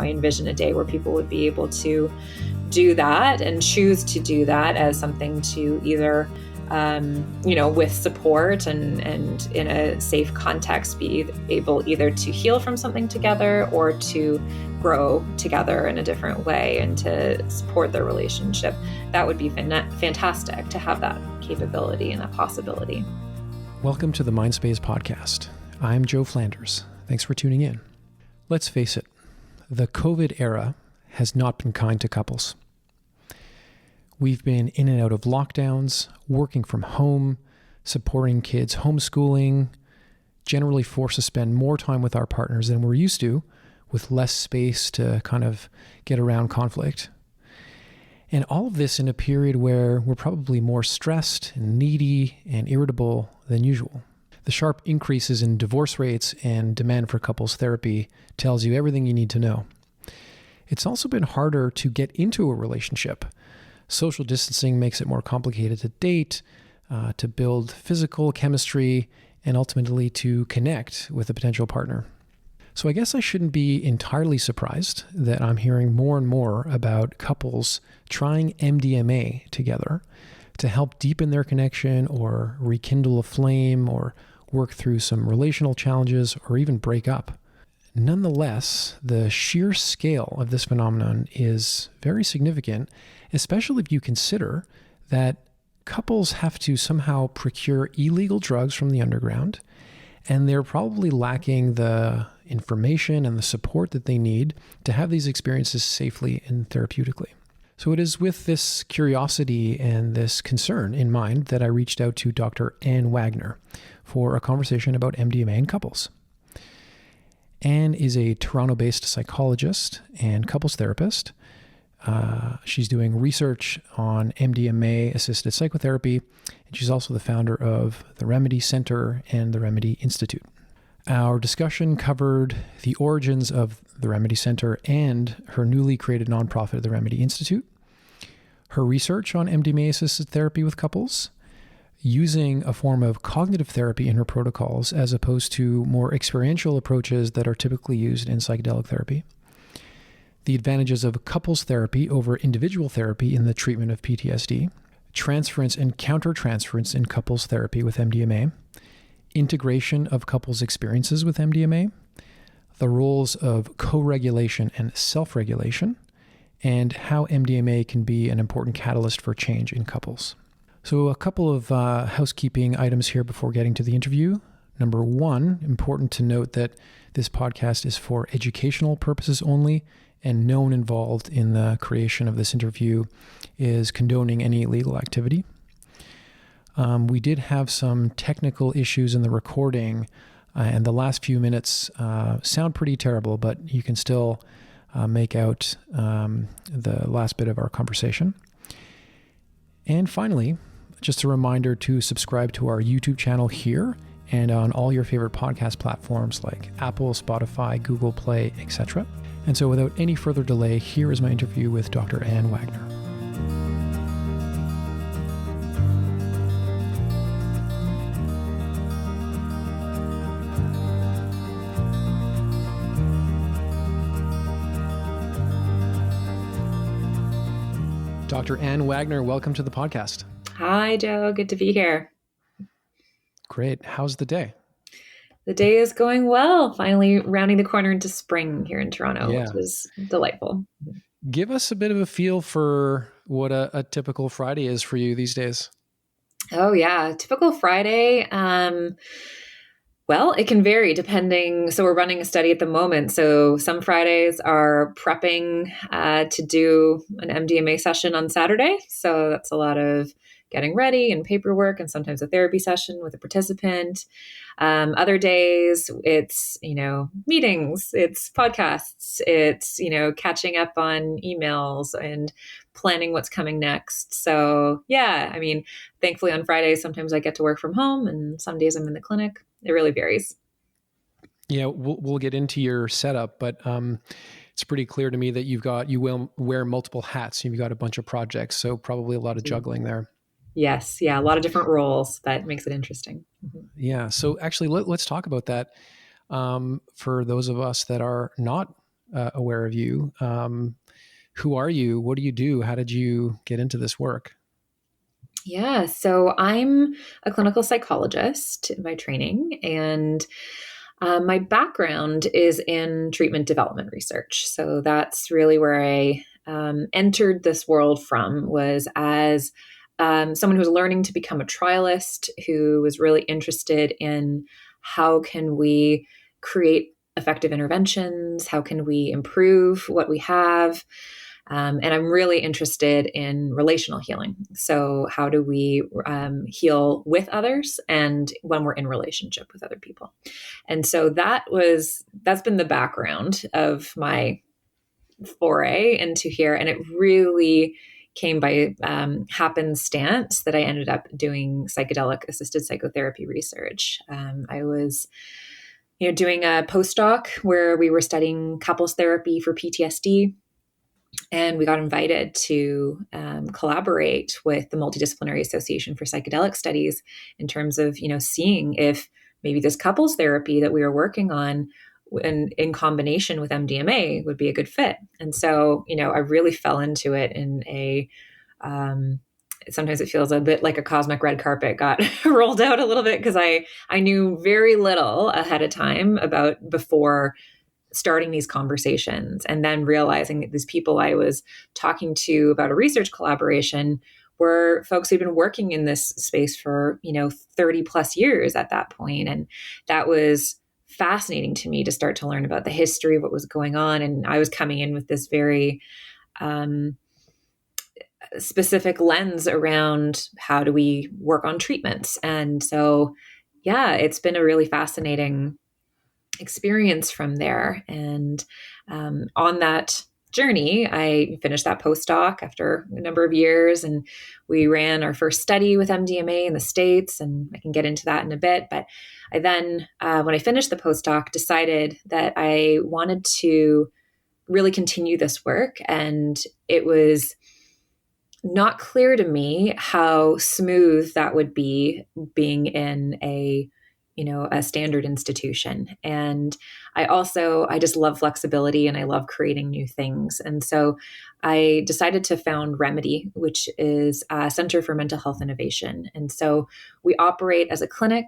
I envision a day where people would be able to do that and choose to do that as something to either with support and in a safe context, be able either to heal from something together or to grow together in a different way and to support their relationship. That would be fantastic to have that capability and that possibility. Welcome to the Mindspace podcast. I'm Joe Flanders. Thanks for tuning in. Let's face it, the COVID era has not been kind to couples. We've been in and out of lockdowns, working from home, supporting kids, homeschooling, generally forced to spend more time with our partners than we're used to, with less space to kind of get around conflict. And all of this in a period where we're probably more stressed and needy and irritable than usual. The sharp increases in divorce rates and demand for couples therapy tells you everything you need to know. It's also been harder to get into a relationship. Social distancing makes it more complicated to date, to build physical chemistry, and ultimately to connect with a potential partner. So I guess I shouldn't be entirely surprised that I'm hearing more and more about couples trying MDMA together to help deepen their connection or rekindle a flame or work through some relational challenges or even break up. Nonetheless, the sheer scale of this phenomenon is very significant, especially if you consider that couples have to somehow procure illegal drugs from the underground, and they're probably lacking the information and the support that they need to have these experiences safely and therapeutically. So it is with this curiosity and this concern in mind that I reached out to Dr. Anne Wagner for a conversation about MDMA and couples. Anne is a Toronto-based psychologist and couples therapist. She's doing research on MDMA-assisted psychotherapy, and she's also the founder of the Remedy Center and the Remedy Institute. Our discussion covered the origins of the Remedy Center and her newly created nonprofit, the Remedy Institute, her research on MDMA-assisted therapy with couples, using a form of cognitive therapy in her protocols as opposed to more experiential approaches that are typically used in psychedelic therapy, the advantages of couples therapy over individual therapy in the treatment of PTSD, transference and countertransference in couples therapy with MDMA, integration of couples' experiences with MDMA, the roles of co-regulation and self-regulation, and how MDMA can be an important catalyst for change in couples. So a couple of housekeeping items here before getting to the interview. Number one, important to note that this podcast is for educational purposes only, and no one involved in the creation of this interview is condoning any illegal activity. We did have some technical issues in the recording, and the last few minutes sound pretty terrible, but you can still make out the last bit of our conversation. And finally, just a reminder to subscribe to our YouTube channel here and on all your favorite podcast platforms like Apple, Spotify, Google Play, etc. And so without any further delay, here is my interview with Dr. Anne Wagner. Dr. Anne Wagner, welcome to the podcast. Hi, Joe. Good to be here. Great. How's the day? The day is going well. Finally rounding the corner into spring here in Toronto, Yeah. which is delightful. Give us a bit of a feel for what a typical Friday is for you these days. Oh, yeah. Typical Friday. Well, it can vary depending. So we're running a study at the moment. So some Fridays are prepping to do an MDMA session on Saturday. So that's a lot of getting ready and paperwork and sometimes a therapy session with a participant. Other days it's, meetings, it's podcasts, it's, catching up on emails and planning what's coming next. So yeah, thankfully on Fridays, sometimes I get to work from home and some days I'm in the clinic. It really varies. Yeah, we'll get into your setup, but it's pretty clear to me that you will wear multiple hats. You've got a bunch of projects, so probably a lot of juggling there. Yes. Yeah. A lot of different roles. That makes it interesting. Mm-hmm. Yeah. So actually, let's talk about that. For those of us that are not aware of you. Who are you? What do you do? How did you get into this work? Yeah, so I'm a clinical psychologist by training, and my background is in treatment development research. So that's really where I entered this world from, was as someone who was learning to become a trialist, who was really interested in how can we create effective interventions, how can we improve what we have. And I'm really interested in relational healing. So, how do we heal with others and when we're in relationship with other people? And so that's been the background of my foray into here. And it really came by happenstance that I ended up doing psychedelic assisted psychotherapy research. I was doing a postdoc where we were studying couples therapy for PTSD, and we got invited to collaborate with the Multidisciplinary Association for Psychedelic Studies in terms of, seeing if maybe this couples therapy that we were working on in combination with MDMA would be a good fit. And so, I really fell into it in a, sometimes it feels a bit like a cosmic red carpet got rolled out a little bit, because I knew very little ahead of time before starting these conversations, and then realizing that these people I was talking to about a research collaboration were folks who'd been working in this space for 30 plus years at that point. And that was fascinating to me to start to learn about the history of what was going on. And I was coming in with this very specific lens around how do we work on treatments. And so it's been a really fascinating experience from there. And on that journey, I finished that postdoc after a number of years, and we ran our first study with MDMA in the States, and I can get into that in a bit. But I then, when I finished the postdoc, decided that I wanted to really continue this work. And it was not clear to me how smooth that would be, being in a standard institution. And I just love flexibility, and I love creating new things. And so I decided to found Remedy, which is a Center for Mental Health Innovation. And so we operate as a clinic,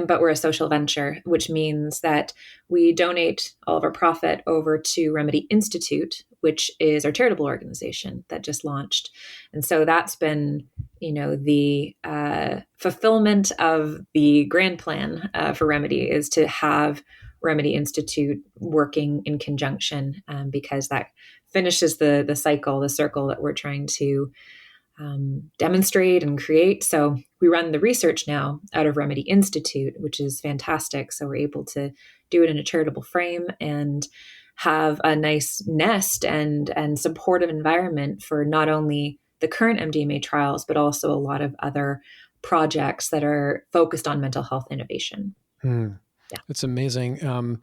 but we're a social venture, which means that we donate all of our profit over to Remedy Institute, which is our charitable organization that just launched. And so that's been, the fulfillment of the grand plan for Remedy, is to have Remedy Institute working in conjunction, because that finishes the cycle, the circle that we're trying to demonstrate and create. So we run the research now out of Remedy Institute, which is fantastic. So we're able to do it in a charitable frame and have a nice nest and supportive environment for not only the current MDMA trials, but also a lot of other projects that are focused on mental health innovation. Yeah. It's amazing.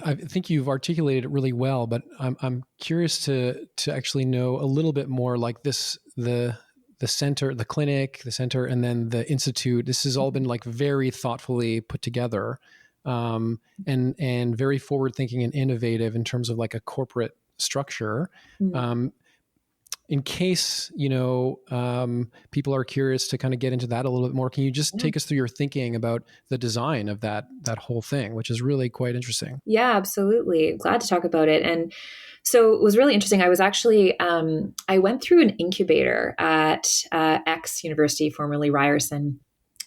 I think you've articulated it really well, but I'm curious to actually know a little bit more, like this, the center, the clinic, the center, and then the institute. This has all been like very thoughtfully put together, and very forward thinking and innovative in terms of like a corporate structure. Mm-hmm. In case, people are curious to kind of get into that a little bit more, can you just take us through your thinking about the design of that whole thing, which is really quite interesting? Yeah, absolutely. Glad to talk about it. And so it was really interesting. I was actually, I went through an incubator at X University, formerly Ryerson,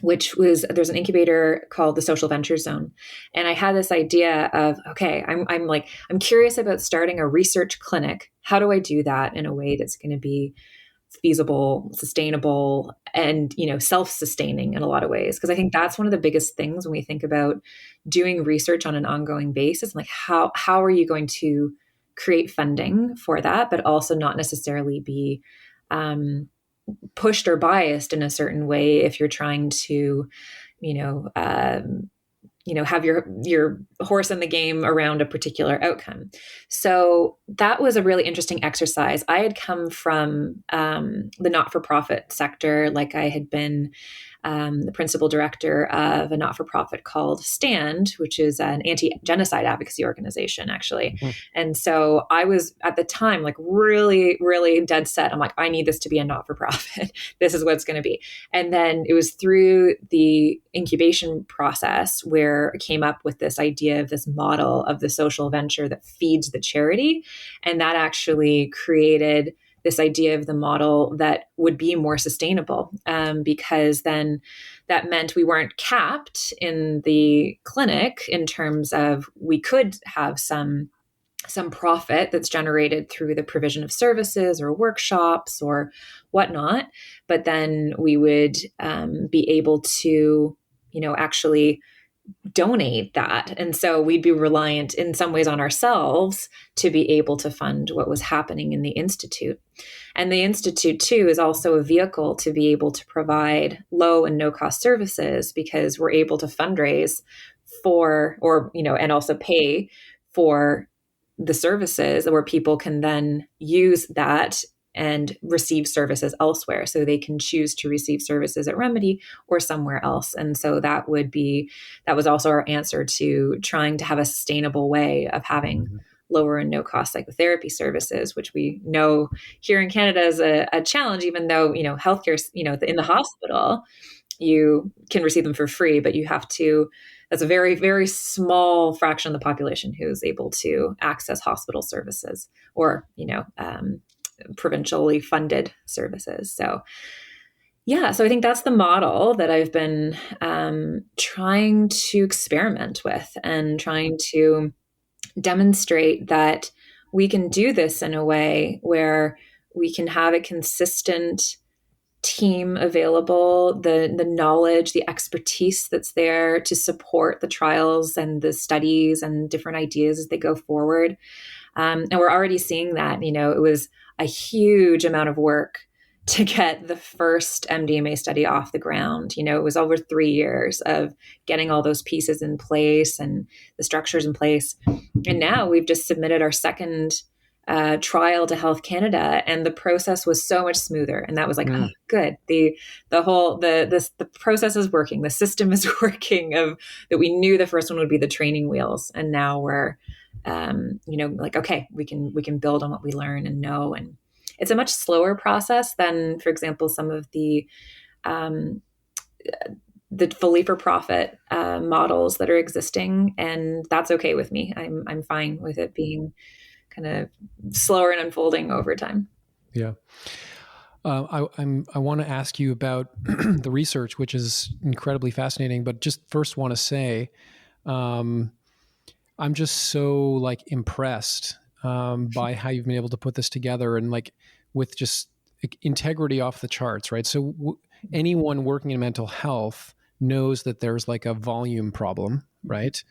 there's an incubator called the Social Venture Zone. And I had this idea of, okay, I'm curious about starting a research clinic. How do I do that in a way that's going to be feasible, sustainable, and, self-sustaining in a lot of ways? Because I think that's one of the biggest things when we think about doing research on an ongoing basis. Like, how are you going to create funding for that, but also not necessarily be pushed or biased in a certain way if you're trying to, have your horse in the game around a particular outcome. So that was a really interesting exercise. I had come from the not-for-profit sector. Like, I had been the principal director of a not-for-profit called STAND, which is an anti-genocide advocacy organization, actually. Mm-hmm. And so I was at the time like really, really dead set. I'm like, I need this to be a not-for-profit. This is what it's going to be. And then it was through the incubation process where I came up with this idea of this model of the social venture that feeds the charity. And that actually created this idea of the model that would be more sustainable, because then that meant we weren't capped in the clinic in terms of we could have some profit that's generated through the provision of services or workshops or whatnot, but then we would be able to, actually donate that. And so we'd be reliant in some ways on ourselves to be able to fund what was happening in the Institute. And the Institute, too, is also a vehicle to be able to provide low and no cost services, because we're able to fundraise for, and also pay for the services where people can then use that and receive services elsewhere. So they can choose to receive services at Remedy or somewhere else. And so that was also our answer to trying to have a sustainable way of having lower and no cost psychotherapy services, which we know here in Canada is a challenge, even though, healthcare, in the hospital, you can receive them for free, but you have to, that's a very, very small fraction of the population who's able to access hospital services or, provincially funded services. So I think that's the model that I've been trying to experiment with and trying to demonstrate that we can do this in a way where we can have a consistent team available, the knowledge, the expertise that's there to support the trials and the studies and different ideas as they go forward. And we're already seeing that, it was a huge amount of work to get the first MDMA study off the ground. It was over 3 years of getting all those pieces in place and the structures in place. And now we've just submitted our second trial to Health Canada, and the process was so much smoother. And that was like, oh, good. The process is working. The system is working. That we knew the first one would be the training wheels, and now we're, okay, we can build on what we learn and know. And it's a much slower process than, for example, some of the fully for profit models that are existing, and that's okay with me. I'm fine with it being kind of slower and unfolding over time. Yeah. I want to ask you about the research, which is incredibly fascinating, but just first want to say, I'm just so impressed by how you've been able to put this together, and with just integrity off the charts, right? So anyone working in mental health knows that there's a volume problem, right?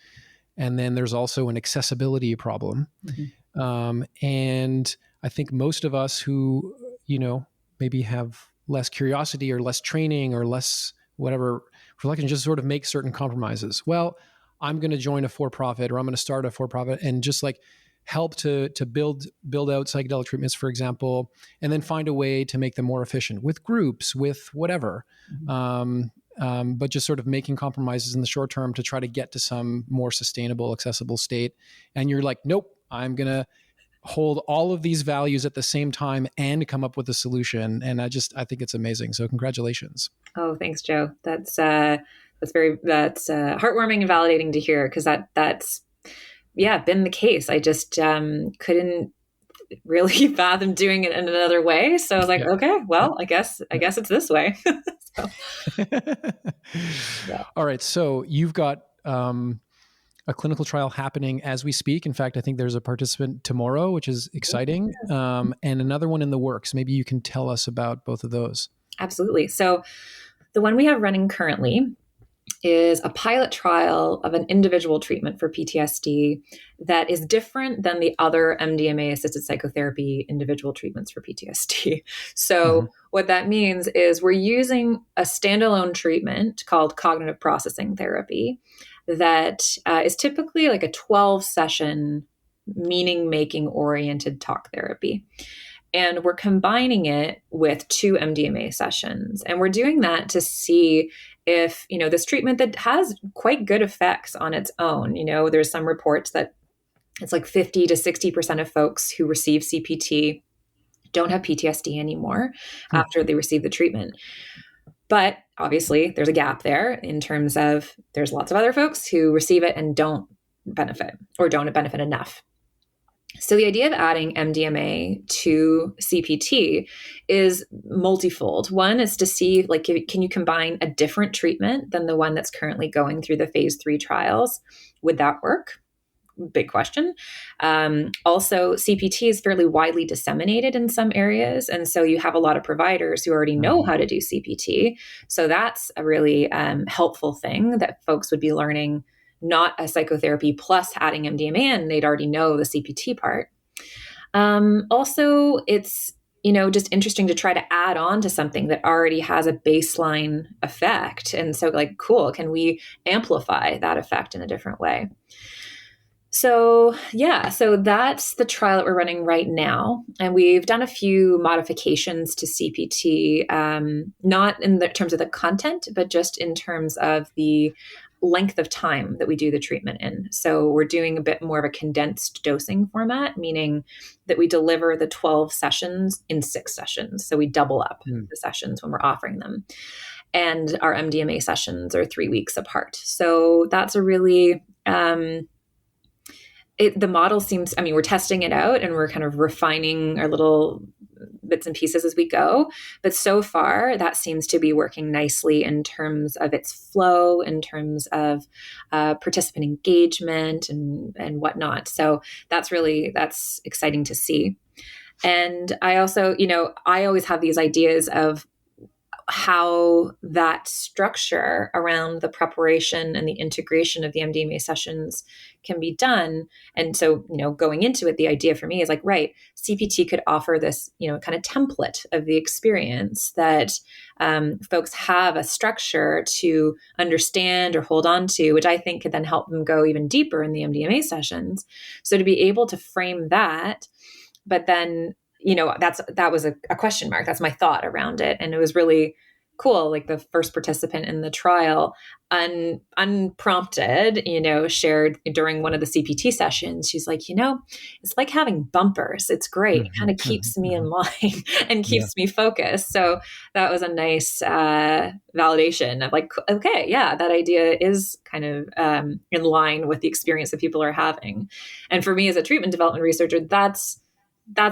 And then there's also an accessibility problem. Mm-hmm. And I think most of us who, maybe have less curiosity or less training or less whatever, can just sort of make certain compromises. Well, I'm going to join a for-profit, or I'm going to start a for-profit and just help to build out psychedelic treatments, for example, and then find a way to make them more efficient with groups, with whatever. Mm-hmm. But just sort of making compromises in the short term to try to get to some more sustainable, accessible state. And you're like, nope, I'm going to hold all of these values at the same time and come up with a solution. And I think it's amazing. So congratulations. Oh, thanks, Joe. That's heartwarming and validating to hear, because that's been the case. I just couldn't really fathom doing it in another way. So I was like, okay, well, I guess it's this way. All right. So you've got a clinical trial happening as we speak. In fact, I think there's a participant tomorrow, which is exciting, and another one in the works. Maybe you can tell us about both of those. Absolutely. So the one we have running currently is a pilot trial of an individual treatment for PTSD that is different than the other MDMA-assisted psychotherapy individual treatments for PTSD. So what that means is we're using a standalone treatment called cognitive processing therapy that is typically a 12-session meaning-making oriented talk therapy. And we're combining it with 2 MDMA sessions. And we're doing that to see if, this treatment that has quite good effects on its own. There's some reports that it's like 50 to 60% of folks who receive CPT don't have PTSD anymore after they receive the treatment. But obviously, there's a gap there in terms of there's lots of other folks who receive it and don't benefit or don't benefit enough. So the idea of adding MDMA to CPT is multifold. One is to see, like, can you combine a different treatment than the one that's currently going through the phase 3 trials? Would that work? Big question. Also, CPT is fairly widely disseminated in some areas. And so you have a lot of providers who already know how to do CPT. So that's a really helpful thing that folks would be learning, not a psychotherapy plus adding MDMA in. They'd already know the CPT part. Also, it's just interesting to try to add on to something that already has a baseline effect. And so, like, cool, can we amplify that effect in a different way? So that's the trial that we're running right now. And we've done a few modifications to CPT, not in the terms of the content, but just in terms of the length of time that we do the treatment in. So we're doing a bit more of a condensed dosing format, meaning that we deliver the 12 sessions in 6 sessions. So we double up the sessions when we're offering them. And our MDMA sessions are 3 weeks apart. So that's a really... the model seems, we're testing it out and we're kind of refining our little bits and pieces as we go. But so far, that seems to be working nicely in terms of its flow, in terms of participant engagement and whatnot. So that's exciting to see. And I also, I always have these ideas of how that structure around the preparation and the integration of the MDMA sessions can be done. And so, going into it, the idea for me is like, right, CPT could offer this, kind of template of the experience that folks have a structure to understand or hold on to, which I think could then help them go even deeper in the MDMA sessions. So to be able to frame that, but then that was a question mark. That's my thought around it. And it was really cool. Like the first participant in the trial, unprompted, shared during one of the CPT sessions. She's like, it's like having bumpers. It's great. It kind of keeps me in line and keeps me focused. So that was a nice validation of like, okay, yeah, that idea is kind of in line with the experience that people are having. And for me as a treatment development researcher, that's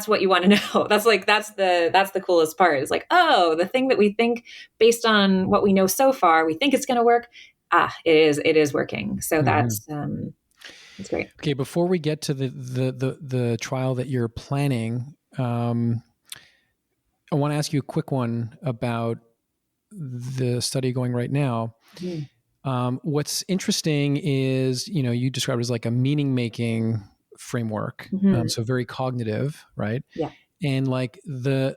what you want to know. That's the coolest part. It's like, oh, the thing that we think based on what we know so far, we think it's going to work. It is working. So that's great. Okay. Before we get to the trial that you're planning, I want to ask you a quick one about the study going right now. What's interesting is, you described it as like a meaning making framework. So very cognitive, right? Yeah. And like the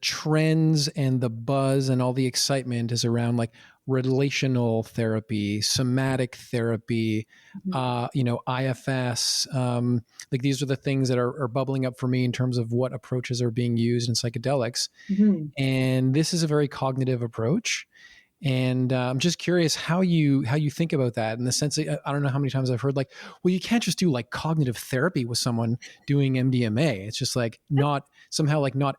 trends and the buzz and all the excitement is around like relational therapy, somatic therapy, IFS. Like these are the things that are bubbling up for me in terms of what approaches are being used in psychedelics. And this is a very cognitive approach. And I'm just curious how you think about that in the sense that I don't know how many times I've heard like, well, you can't just do like cognitive therapy with someone doing MDMA. It's just like not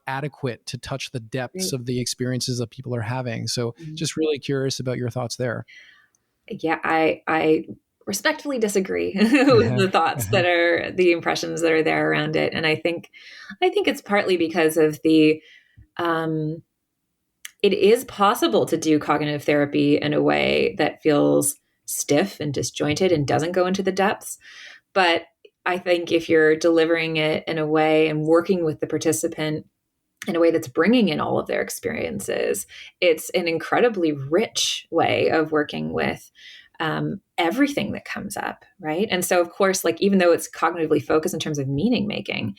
adequate to touch the depths of the experiences that people are having. So just really curious about your thoughts there. Yeah, I respectfully disagree with the thoughts that are the impressions that are there around it. And I think it's partly because of the it is possible to do cognitive therapy in a way that feels stiff and disjointed and doesn't go into the depths. But I think if you're delivering it in a way and working with the participant in a way that's bringing in all of their experiences, it's an incredibly rich way of working with everything that comes up, right? And so, of course, like even though it's cognitively focused in terms of meaning making,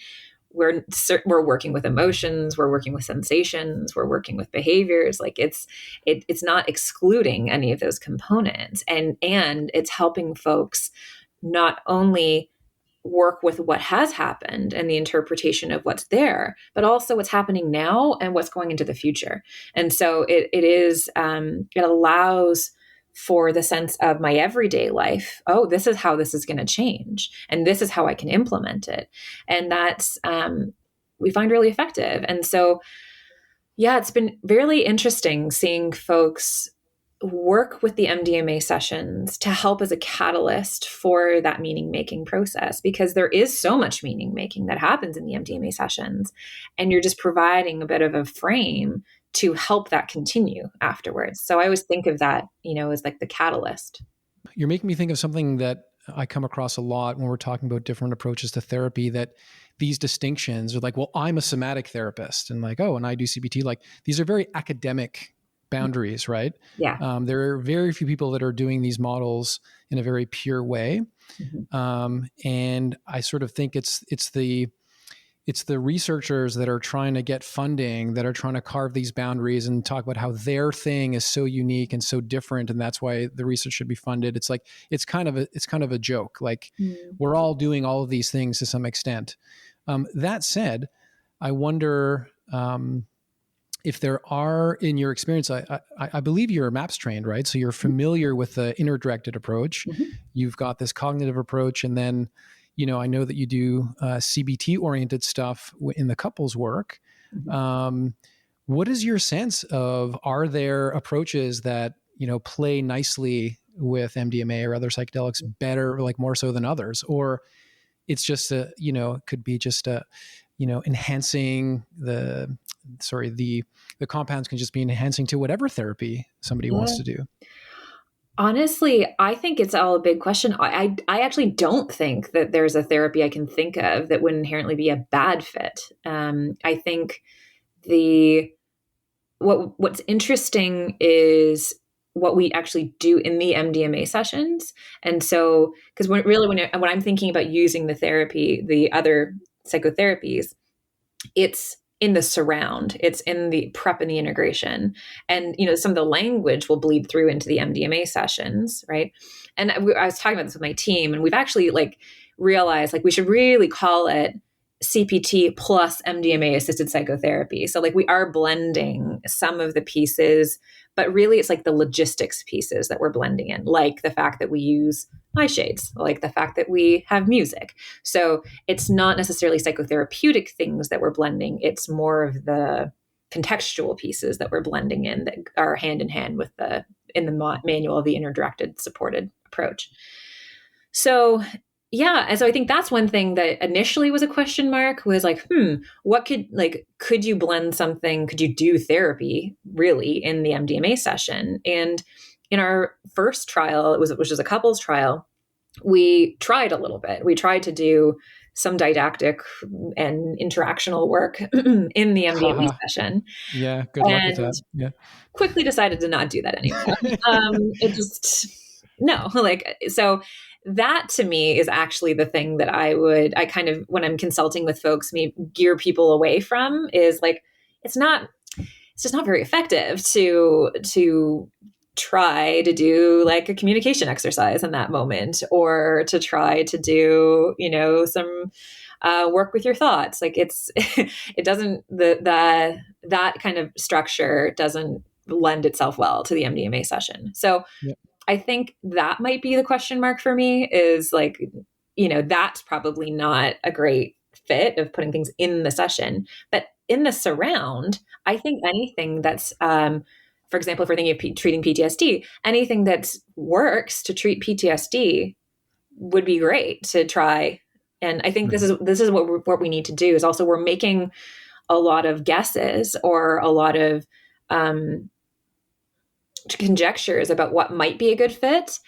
we're working with emotions, we're working with sensations, we're working with behaviors. Like it's not excluding any of those components, and it's helping folks not only work with what has happened and the interpretation of what's there, but also what's happening now and what's going into the future. And so it allows for the sense of my everyday life. Oh, this is how this is going to change, and this is how I can implement it. And that's, we find really effective. And so, yeah, it's been really interesting seeing folks work with the MDMA sessions to help as a catalyst for that meaning making process, because there is so much meaning making that happens in the MDMA sessions, and you're just providing a bit of a frame to help that continue afterwards. So I always think of that, as like the catalyst. You're making me think of something that I come across a lot when we're talking about different approaches to therapy, that these distinctions are like, well, I'm a somatic therapist, and like, oh, and I do CBT. Like, these are very academic boundaries, right? Yeah. There are very few people that are doing these models in a very pure way. Mm-hmm. And I sort of think it's the researchers that are trying to get funding, that are trying to carve these boundaries and talk about how their thing is so unique and so different, and that's why the research should be funded. It's like, it's kind of a joke. Like, we're all doing all of these things to some extent. That said, I wonder if there are, in your experience, I believe you're MAPS trained, right? So you're familiar with the inner directed approach. Mm-hmm. You've got this cognitive approach, and then, I know that you do CBT oriented stuff in the couples work. Mm-hmm. What is your sense of, are there approaches that, play nicely with MDMA or other psychedelics better, like more so than others? Or it's just could be just enhancing the compounds can just be enhancing to whatever therapy somebody wants to do. Honestly, I think it's all a big question. I actually don't think that there's a therapy I can think of that would inherently be a bad fit. I think what's interesting is what we actually do in the MDMA sessions. And so, because when I'm thinking about using the therapy, the other psychotherapies, it's in the surround, it's in the prep and the integration. And, some of the language will bleed through into the MDMA sessions, right? And I was talking about this with my team, and we've actually realized we should really call it CPT plus MDMA-assisted psychotherapy. So we are blending some of the pieces, but really it's the logistics pieces that we're blending in, like the fact that we use eye shades, like the fact that we have music. So it's not necessarily psychotherapeutic things that we're blending. It's more of the contextual pieces that we're blending in that are hand in hand in the manual of the inner-directed supported approach. So yeah. And so I think that's one thing that initially was a question mark, was what could you blend something? Could you do therapy really in the MDMA session? And in our first trial, which was a couples trial, we tried a little bit. We tried to do some didactic and interactional work in the MDMA session. Yeah. Good luck with that. Yeah. Quickly decided to not do that anymore. It just, no, so that to me is actually the thing that I kind of, when I'm consulting with folks, gear people away from, is it's just not very effective to try to do a communication exercise in that moment, or to try to do, some work with your thoughts. It doesn't, that kind of structure doesn't lend itself well to the MDMA session. So yep. I think that might be the question mark for me, is that's probably not a great fit of putting things in the session. But in the surround, I think anything that's, for example, if we're thinking of treating PTSD, anything that works to treat PTSD would be great to try. And I think this is what we need to do, is also, we're making a lot of guesses or a lot of conjectures about what might be a good fit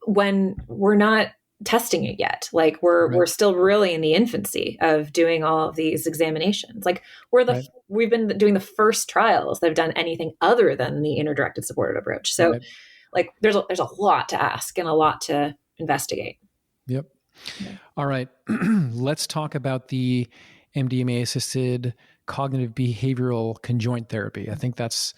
when we're not testing it yet. We're still really in the infancy of doing all of these examinations. We've been doing the first trials that have done anything other than the inner-directed supported approach. So there's a lot to ask and a lot to investigate. Yep. Yeah. All right. Let's talk about the MDMA-assisted cognitive-behavioural conjoint therapy. I think that's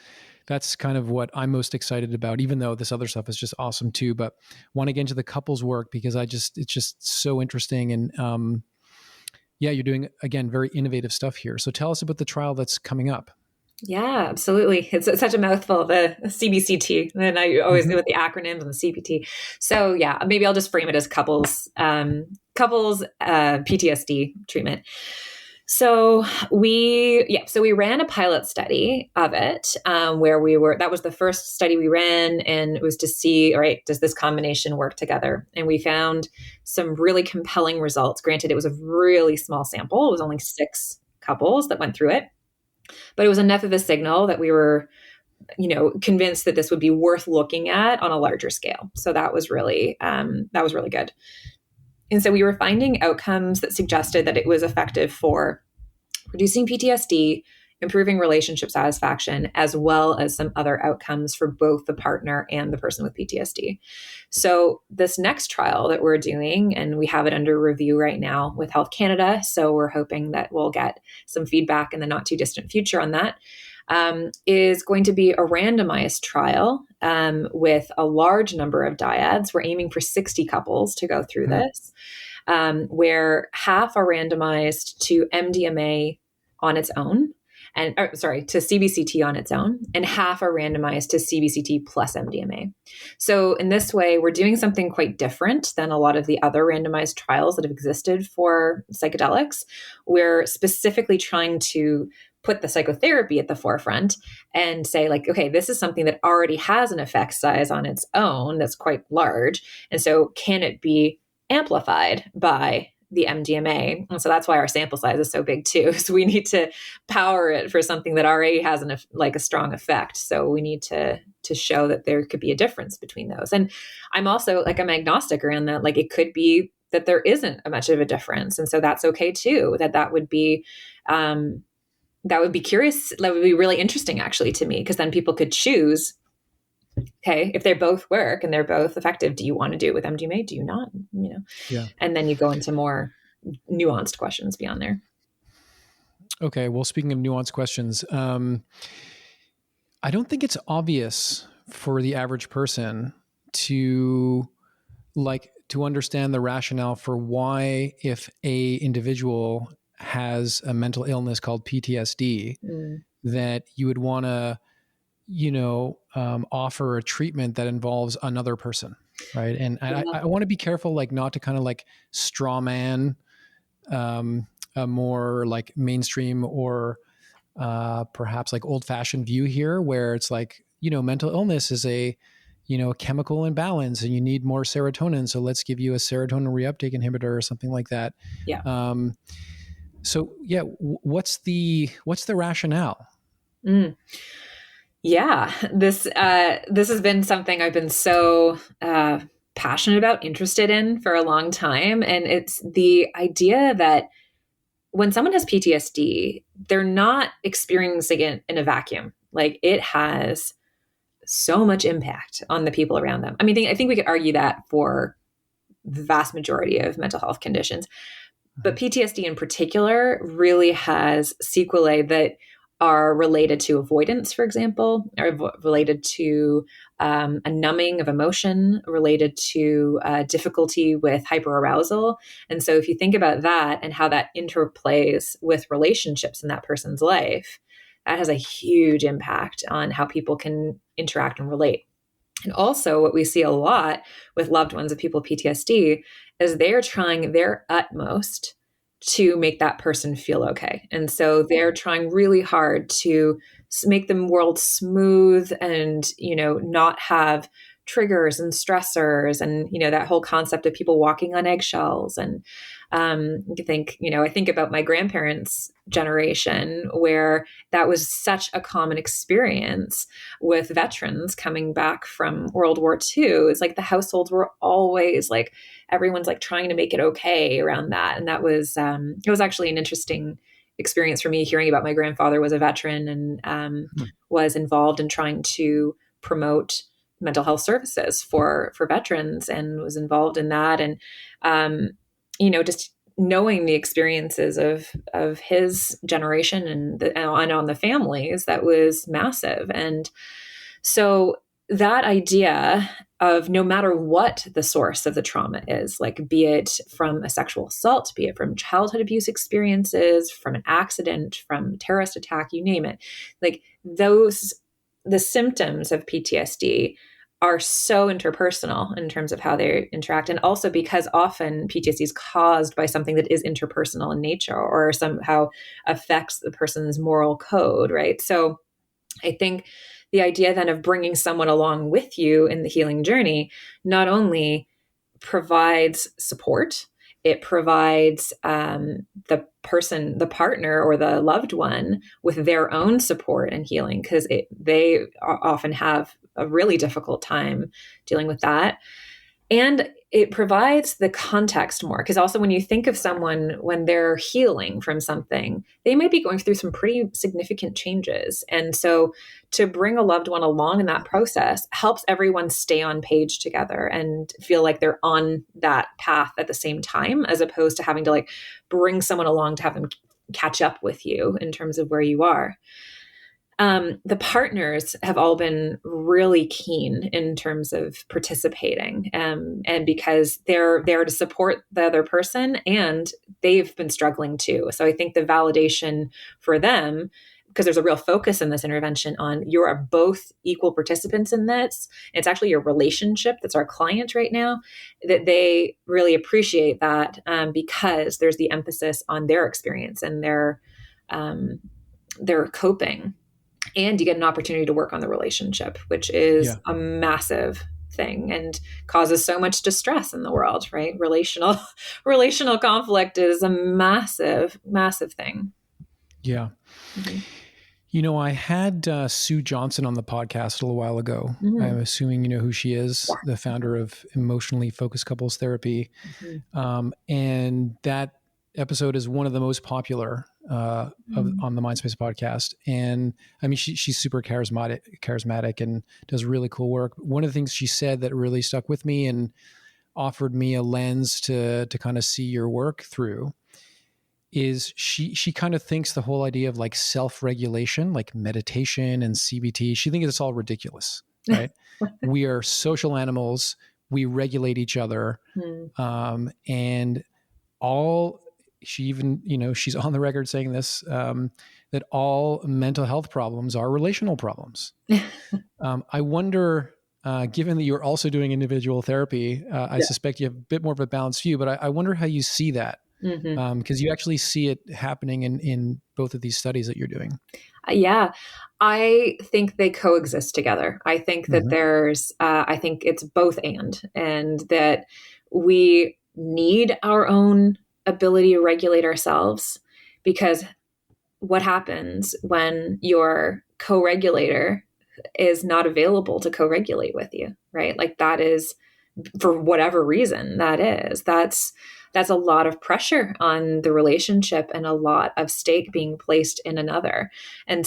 That's kind of what I'm most excited about, even though this other stuff is just awesome too. But want to get into the couples work because it's just so interesting. And yeah, you're doing, again, very innovative stuff here. So tell us about the trial that's coming up. Yeah, absolutely. It's such a mouthful, the CBCT. And I always Mm-hmm. do with the acronyms and the CPT. So yeah, maybe I'll just frame it as couples PTSD treatment. So we ran a pilot study of it, where that was the first study we ran, and it was to see, all right, does this combination work together? And we found some really compelling results. Granted, it was a really small sample. It was only 6 couples that went through it, but it was enough of a signal that we were, convinced that this would be worth looking at on a larger scale. So that was really good. And so we were finding outcomes that suggested that it was effective for reducing PTSD, improving relationship satisfaction, as well as some other outcomes for both the partner and the person with PTSD. So this next trial that we're doing, and we have it under review right now with Health Canada, so we're hoping that we'll get some feedback in the not too distant future on that, is going to be a randomized trial with a large number of dyads. We're aiming for 60 couples to go through this, where half are randomized to MDMA on its own, to CBCT on its own, and half are randomized to CBCT plus MDMA. So in this way, we're doing something quite different than a lot of the other randomized trials that have existed for psychedelics. We're specifically trying to put the psychotherapy at the forefront and say, like, okay, this is something that already has an effect size on its own that's quite large. And so can it be amplified by the MDMA? And so that's why our sample size is so big too. So we need to power it for something that already has a strong effect. So we need to show that there could be a difference between those. And I'm also I'm agnostic around that. Like, it could be that there isn't much of a difference. And so that's okay too. That would be, curious. That would be really interesting actually to me, because then people could choose, okay, if they both work and they're both effective, do you want to do it with MDMA? Do you not? Yeah. And then you go into more nuanced questions beyond there. Okay. Well, speaking of nuanced questions, I don't think it's obvious for the average person to understand the rationale for why, if a individual has a mental illness called PTSD, that you would want to, offer a treatment that involves another person. Right. And I want to be careful, not to kind of straw man a more mainstream or perhaps old fashioned view here, where it's mental illness is a chemical imbalance and you need more serotonin. So let's give you a serotonin reuptake inhibitor or something like that. Yeah. So yeah, what's the rationale? Yeah, this has been something I've been so passionate about, interested in for a long time. And it's the idea that when someone has PTSD, they're not experiencing it in a vacuum. It has so much impact on the people around them. I mean, I think we could argue that for the vast majority of mental health conditions, but PTSD in particular really has sequelae that are related to avoidance, for example, or related to a numbing of emotion, related to difficulty with hyperarousal. And so if you think about that and how that interplays with relationships in that person's life, that has a huge impact on how people can interact and relate. And also what we see a lot with loved ones of people with PTSD is they're trying their utmost to make that person feel okay. And so they're trying really hard to make the world smooth and, not have triggers and stressors and, that whole concept of people walking on eggshells. And I think about my grandparents' generation, where that was such a common experience with veterans coming back from World War II. It's the households were always everyone's trying to make it okay around that. And that was, it was actually an interesting experience for me, hearing about my grandfather was a veteran and was involved in trying to promote mental health services for veterans and was involved in that. And, just knowing the experiences of his generation and on the families, that was massive. And so that idea of no matter what the source of the trauma is, like be it from a sexual assault, be it from childhood abuse experiences, from an accident, from a terrorist attack, you name it, like the symptoms of PTSD are so interpersonal in terms of how they interact. And also because often PTSD is caused by something that is interpersonal in nature or somehow affects the person's moral code, right? So I think the idea then of bringing someone along with you in the healing journey not only provides support, it provides the person, the partner or the loved one with their own support and healing, because they often have a really difficult time dealing with that. And it provides the context more, because also when you think of someone when they're healing from something, they might be going through some pretty significant changes. And so to bring a loved one along in that process helps everyone stay on page together and feel like they're on that path at the same time, as opposed to having to like bring someone along to have them catch up with you in terms of where you are. The partners have all been really keen in terms of participating, and because they're there to support the other person and they've been struggling too. So I think the validation for them, because there's a real focus in this intervention on you are both equal participants in this. It's actually your relationship that's our client right now, that they really appreciate that, because there's the emphasis on their experience and their coping. And you get an opportunity to work on the relationship, which is a massive thing and causes so much distress in the world, right? Relational conflict is a massive, massive thing. Yeah. Mm-hmm. You know, I had Sue Johnson on the podcast a little while ago. Mm-hmm. I'm assuming you know who she is, the founder of Emotionally Focused Couples Therapy. Mm-hmm. And that episode is one of the most popular on the Mindspace podcast. And I mean, she's super charismatic and does really cool work. One of the things she said that really stuck with me and offered me a lens to kind of see your work through is she kind of thinks the whole idea of like self-regulation, like meditation and CBT, she thinks it's all ridiculous, right? We are social animals. We regulate each other. And she even, you know, she's on the record saying this, that all mental health problems are relational problems. I wonder, given that you're also doing individual therapy, I suspect you have a bit more of a balanced view, but I wonder how you see that. Because you actually see it happening in both of these studies that you're doing. Yeah, I think they coexist together. I think that I think it's both and that we need our own ability to regulate ourselves, because what happens when your co-regulator is not available to co-regulate with you, right? Like that is, for whatever reason that's a lot of pressure on the relationship and a lot of stake being placed in another. And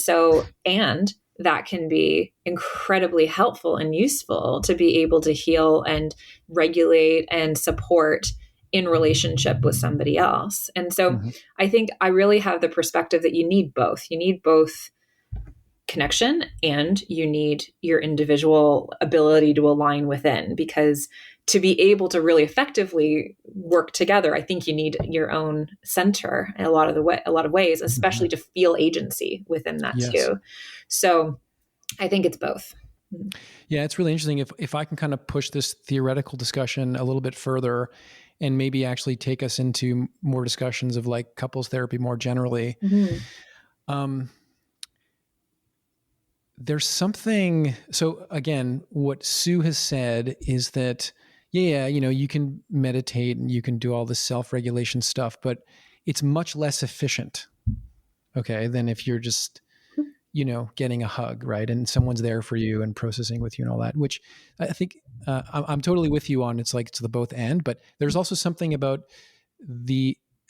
that can be incredibly helpful and useful to be able to heal and regulate and support in relationship with somebody else. And so I think I really have the perspective that you need both. You need both connection and you need your individual ability to align within, because to be able to really effectively work together, I think you need your own center in a lot of ways, especially to feel agency within that too. So I think it's both. Yeah, it's really interesting. If I can kind of push this theoretical discussion a little bit further and maybe actually take us into more discussions of like couples therapy more generally. There's something, so again, what Sue has said is that, you know, you can meditate and you can do all this self-regulation stuff, but it's much less efficient, okay, than if you're just, you know, getting a hug, right? And someone's there for you and processing with you and all that, which I think I'm totally with you on. It's like it's the both and, but there's also something about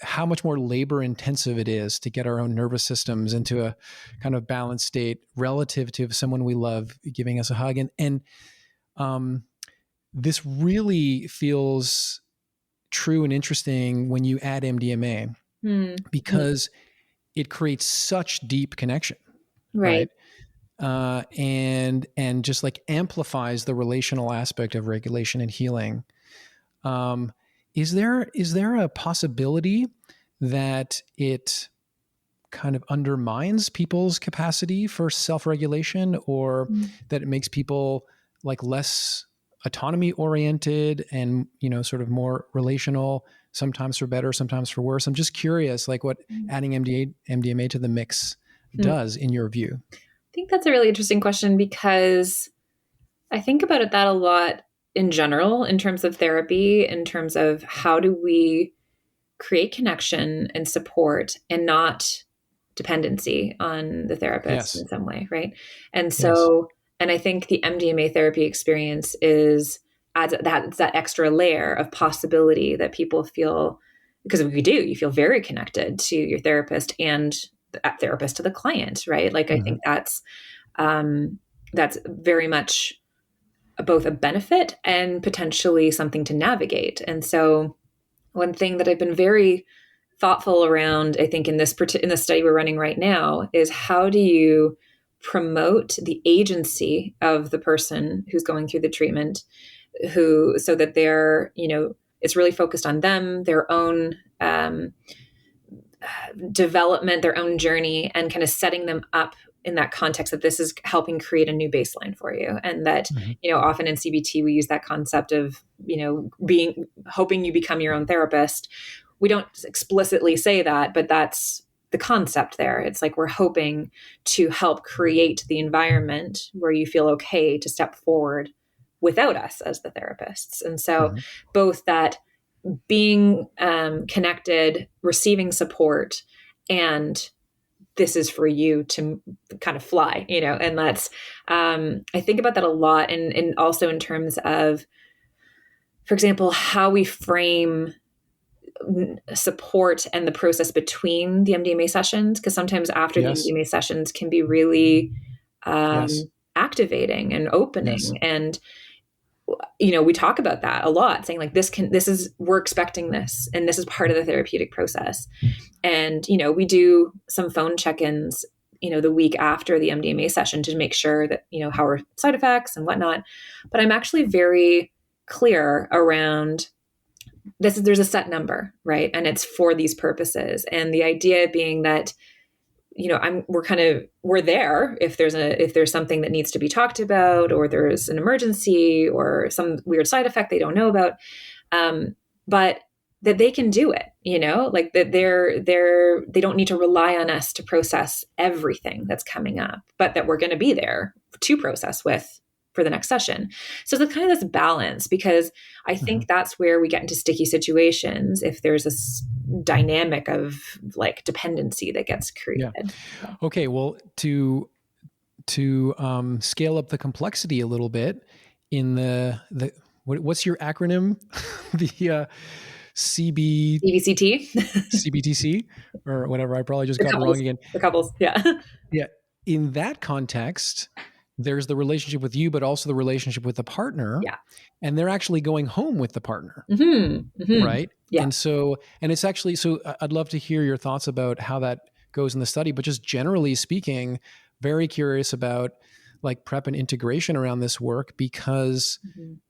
how much more labor intensive it is to get our own nervous systems into a kind of balanced state relative to someone we love giving us a hug. And this really feels true and interesting when you add MDMA, because it creates such deep connection, Right. right? And just like amplifies the relational aspect of regulation and healing. Is there a possibility that it kind of undermines people's capacity for self-regulation, or that it makes people like less autonomy oriented and, sort of more relational, sometimes for better, sometimes for worse? I'm just curious, like what adding MDMA to the mix does in your view. I think that's a really interesting question, because I think about that a lot in general, in terms of therapy, in terms of how do we create connection and support and not dependency on the therapist Yes. in some way, right? And Yes. so, and I think the MDMA therapy experience adds that extra layer of possibility that people feel, because you feel very connected to your therapist and that therapist to the client, right? Like, I think that's very much both a benefit and potentially something to navigate. And so one thing that I've been very thoughtful around, I think in the study we're running right now, is how do you promote the agency of the person who's going through the treatment, so that they're, it's really focused on them, their own development, their own journey, and kind of setting them up in that context that this is helping create a new baseline for you. And that, often in CBT, we use that concept of, hoping you become your own therapist. We don't explicitly say that, but that's the concept there. It's like, we're hoping to help create the environment where you feel okay to step forward without us as the therapists. And so both that being connected, receiving support, and this is for you to kind of fly, and that's, I think about that a lot. And also in terms of, for example, how we frame support and the process between the MDMA sessions, because sometimes after the MDMA sessions can be really activating and opening. And we talk about that a lot, saying like, we're expecting this, and this is part of the therapeutic process. And, we do some phone check-ins, the week after the MDMA session to make sure that, how are side effects and whatnot. But I'm actually very clear around this. There's a set number, right? And it's for these purposes. And the idea being that, we're there if there's something that needs to be talked about, or there's an emergency or some weird side effect they don't know about. But that they can do it, like that they don't need to rely on us to process everything that's coming up, but that we're going to be there to process with for the next session. So it's kind of this balance, because I think that's where we get into sticky situations if there's this dynamic of like dependency that gets created. Yeah. Okay. Well, to scale up the complexity a little bit in what's your acronym? The CBCT, CBTC, or whatever. I probably just got it wrong again. The couples. Yeah. Yeah. In that context, there's the relationship with you, but also the relationship with the partner. Yeah. And they're actually going home with the partner. Right. Yeah. And it's actually, so I'd love to hear your thoughts about how that goes in the study, but just generally speaking, very curious about like prep and integration around this work, because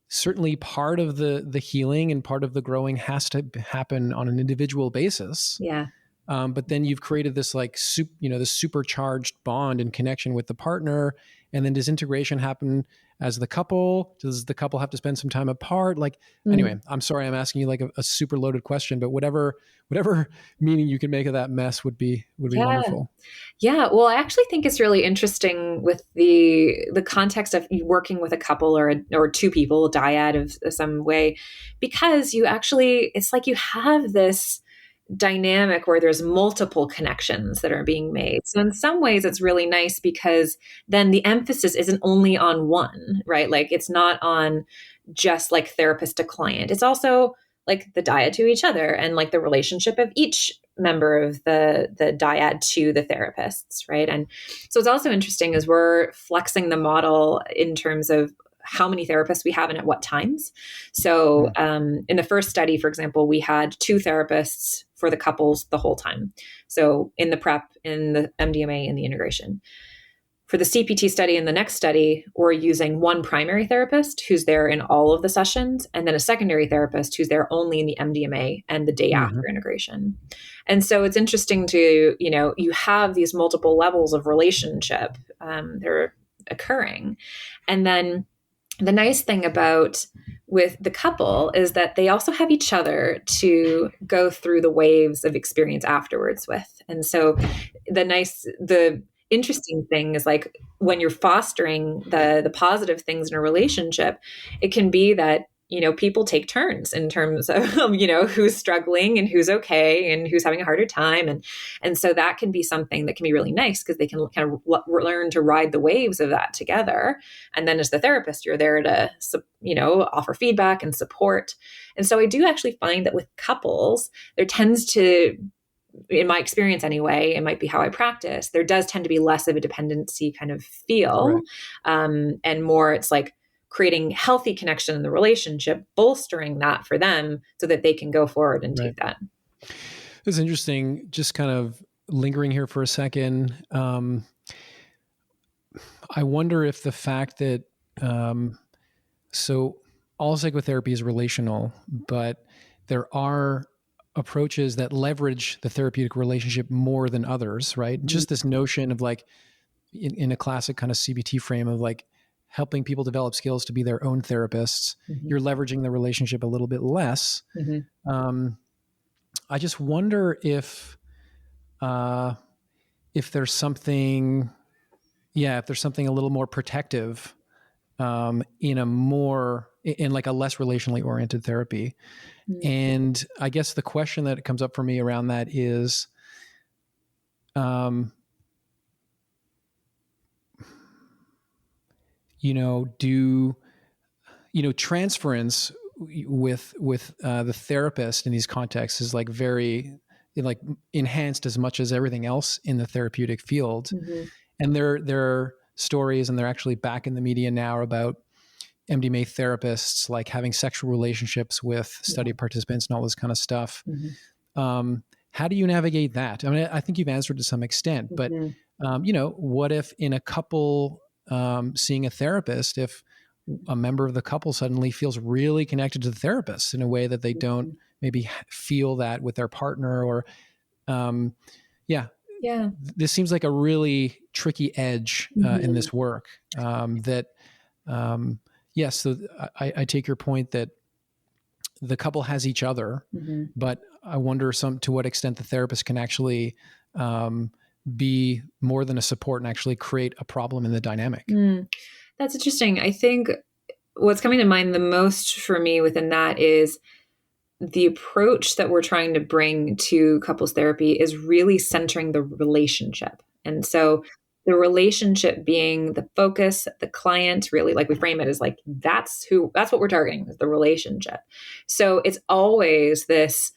certainly part of the healing and part of the growing has to happen on an individual basis. Yeah. But then you've created this like, this supercharged bond and connection with the partner. And then does integration happen as the couple? Does the couple have to spend some time apart? Like, anyway, I'm sorry, I'm asking you like a super loaded question, but whatever meaning you can make of that mess would be wonderful. Yeah. Well, I actually think it's really interesting with the context of you working with a couple or two people, dyad of some way, because it's like you have this dynamic where there's multiple connections that are being made. So in some ways it's really nice, because then the emphasis isn't only on one, right? Like it's not on just like therapist to client. It's also like the dyad to each other, and like the relationship of each member of the dyad to the therapists, right? And so it's also interesting as we're flexing the model in terms of how many therapists we have and at what times. So in the first study, for example, we had 2 therapists for the couples the whole time. So in the prep, in the MDMA, in the integration. For the CPT study and the next study, we're using 1 primary therapist who's there in all of the sessions, and then a secondary therapist who's there only in the MDMA and the day after integration. And so it's interesting to, you have these multiple levels of relationship that are occurring. And then the nice thing about with the couple is that they also have each other to go through the waves of experience afterwards with. And so the interesting thing is, like, when you're fostering the positive things in a relationship, it can be that, people take turns in terms of, who's struggling and who's okay and who's having a harder time. And so that can be something that can be really nice because they can kind of learn to ride the waves of that together. And then as the therapist, you're there to, offer feedback and support. And so I do actually find that with couples, there tends to, in my experience anyway, it might be how I practice, there does tend to be less of a dependency kind of feel. Right. And more, it's like creating healthy connection in the relationship, bolstering that for them so that they can go forward and take that. It's interesting, just kind of lingering here for a second. I wonder if the fact that, so all psychotherapy is relational, but there are approaches that leverage the therapeutic relationship more than others, right? Mm-hmm. Just this notion of, like, in a classic kind of CBT frame of, like, helping people develop skills to be their own therapists, you're leveraging the relationship a little bit less. I just wonder if there's something, if there's something a little more protective in like a less relationally oriented therapy. And I guess the question that comes up for me around that is, transference with the therapist in these contexts is, like, very, like, enhanced as much as everything else in the therapeutic field. And there are stories, and they're actually back in the media now, about MDMA therapists, like, having sexual relationships with study participants and all this kind of stuff. How do you navigate that? I mean, I think you've answered to some extent, but what if in a couple seeing a therapist, if a member of the couple suddenly feels really connected to the therapist in a way that they don't maybe feel that with their partner, or this seems like a really tricky edge in this work. So I take your point that the couple has each other, but I wonder to what extent the therapist can actually be more than a support and actually create a problem in the dynamic. That's interesting. I think what's coming to mind the most for me within that is the approach that we're trying to bring to couples therapy is really centering the relationship. And so the relationship being the focus, the client, really, like, we frame it as, like, that's what we're targeting, is the relationship. So it's always this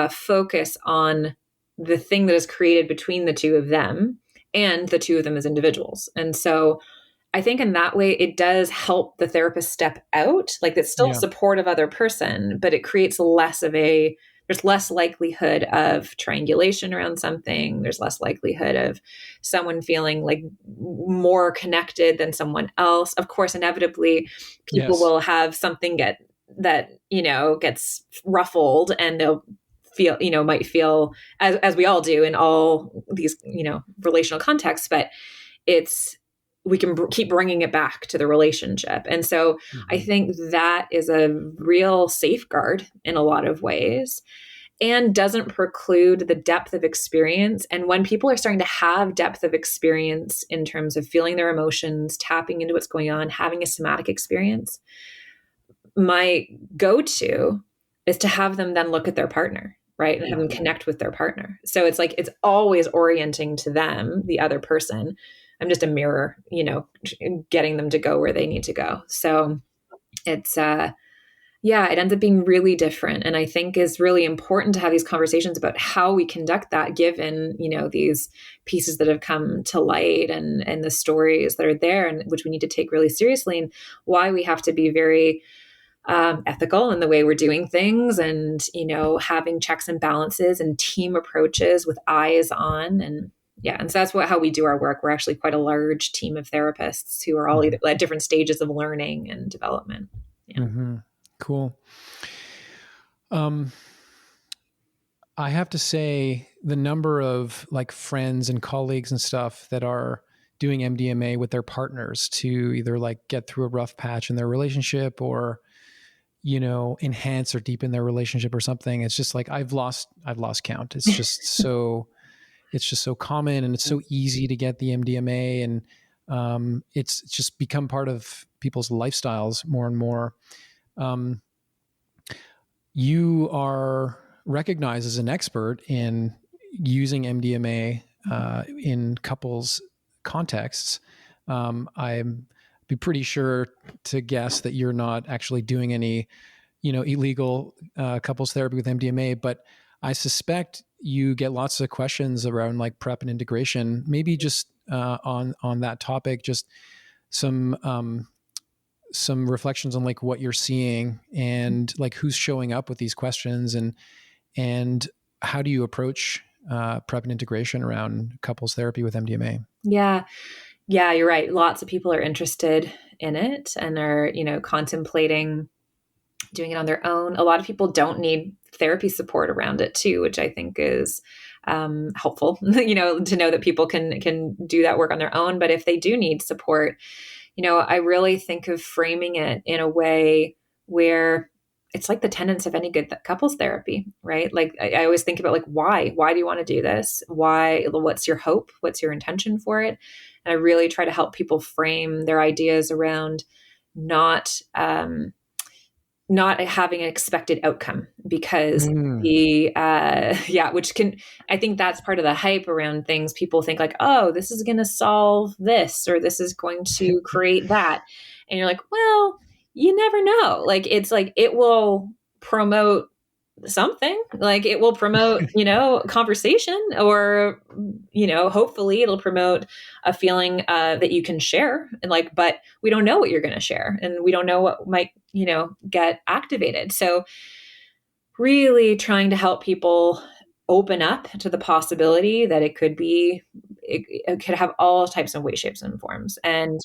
focus on the thing that is created between the two of them and the two of them as individuals. And so I think in that way, it does help the therapist step out, like, that's still supportive other person, but it creates there's less likelihood of triangulation around something. There's less likelihood of someone feeling like more connected than someone else. Of course, inevitably, people will have something gets ruffled, and they'll might feel as we all do in all these, relational contexts, but we can keep bringing it back to the relationship. And so I think that is a real safeguard in a lot of ways, and doesn't preclude the depth of experience. And when people are starting to have depth of experience in terms of feeling their emotions, tapping into what's going on, having a somatic experience, my go-to is to have them then look at their partner, right? And have them connect with their partner. So it's like, it's always orienting to them, the other person. I'm just a mirror, getting them to go where they need to go. So it's, Yeah, it ends up being really different. And I think is really important to have these conversations about how we conduct that, given, these pieces that have come to light and the stories that are there, and which we need to take really seriously, and why we have to be very ethical in the way we're doing things, and, having checks and balances and team approaches with eyes on. And yeah, and so that's how we do our work. We're actually quite a large team of therapists who are all either at different stages of learning and development. Yeah. Mm-hmm. Cool. I have to say the number of like friends and colleagues and stuff that are doing MDMA with their partners to either like get through a rough patch in their relationship, or, enhance or deepen their relationship or something. It's just like, I've lost count. It's just so common, and it's so easy to get the MDMA, and it's just become part of people's lifestyles more and more. You are recognized as an expert in using MDMA in couples contexts. I'm be pretty sure to guess that you're not actually doing any, illegal couples therapy with MDMA, but I suspect you get lots of questions around like prep and integration. Maybe just on that topic, just some reflections on like what you're seeing, and like who's showing up with these questions, and how do you approach prep and integration around couples therapy with MDMA? Yeah. Yeah, you're right. Lots of people are interested in it and are, contemplating doing it on their own. A lot of people don't need therapy support around it too, which I think is helpful, to know that people can do that work on their own. But if they do need support, I really think of framing it in a way where it's like the tenets of any good couples therapy, right? Like I always think about like, why do you want to do this? What's your hope? What's your intention for it? And I really try to help people frame their ideas around not having an expected outcome, because which can, I think that's part of the hype around things. People think like, oh, this is going to solve this, or this is going to create that. And you're like, well, you never know. Like, it's like, it will promote something, like it will promote, conversation, or, hopefully it'll promote a feeling that you can share, and like, but we don't know what you're going to share, and we don't know what might, get activated. So really trying to help people open up to the possibility that it could have all types of ways, shapes, and forms, and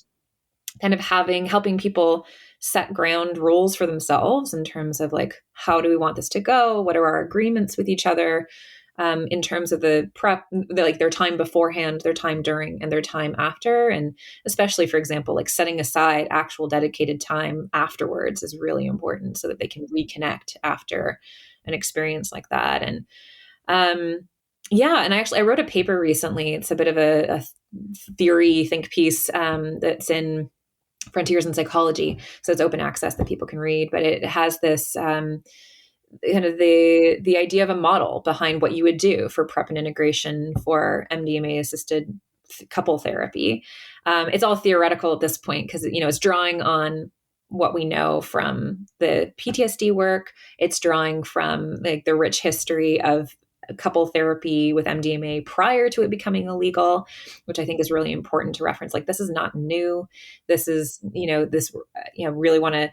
kind of helping people set ground rules for themselves in terms of like, how do we want this to go? What are our agreements with each other in terms of the prep, like their time beforehand, their time during, and their time after. And especially, for example, like setting aside actual dedicated time afterwards is really important, so that they can reconnect after an experience like that. And and I wrote a paper recently. It's a bit of a theory think piece that's in Frontiers in Psychology. So it's open access that people can read, but it has this kind of the idea of a model behind what you would do for prep and integration for MDMA assisted couple therapy. It's all theoretical at this point, because, it's drawing on what we know from the PTSD work. It's drawing from like the rich history of couple therapy with MDMA prior to it becoming illegal, which I think is really important to reference. Like, this is not new. This is, really want to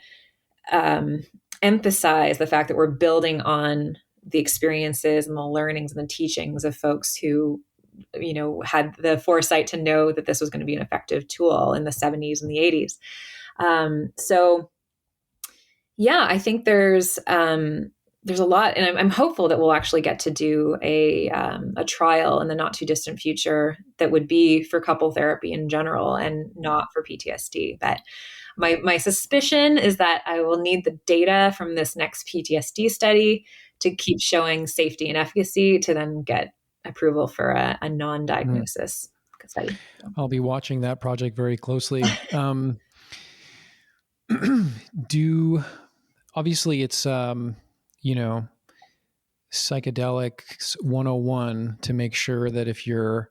emphasize the fact that we're building on the experiences and the learnings and the teachings of folks who, had the foresight to know that this was going to be an effective tool in the 70s and the 80s. I think there's a lot, and I'm hopeful that we'll actually get to do a trial in the not too distant future that would be for couple therapy in general and not for PTSD. But my suspicion is that I will need the data from this next PTSD study to keep showing safety and efficacy to then get approval for a non-diagnosis study. I'll be watching that project very closely. Obviously it's, psychedelics 101 to make sure that if you're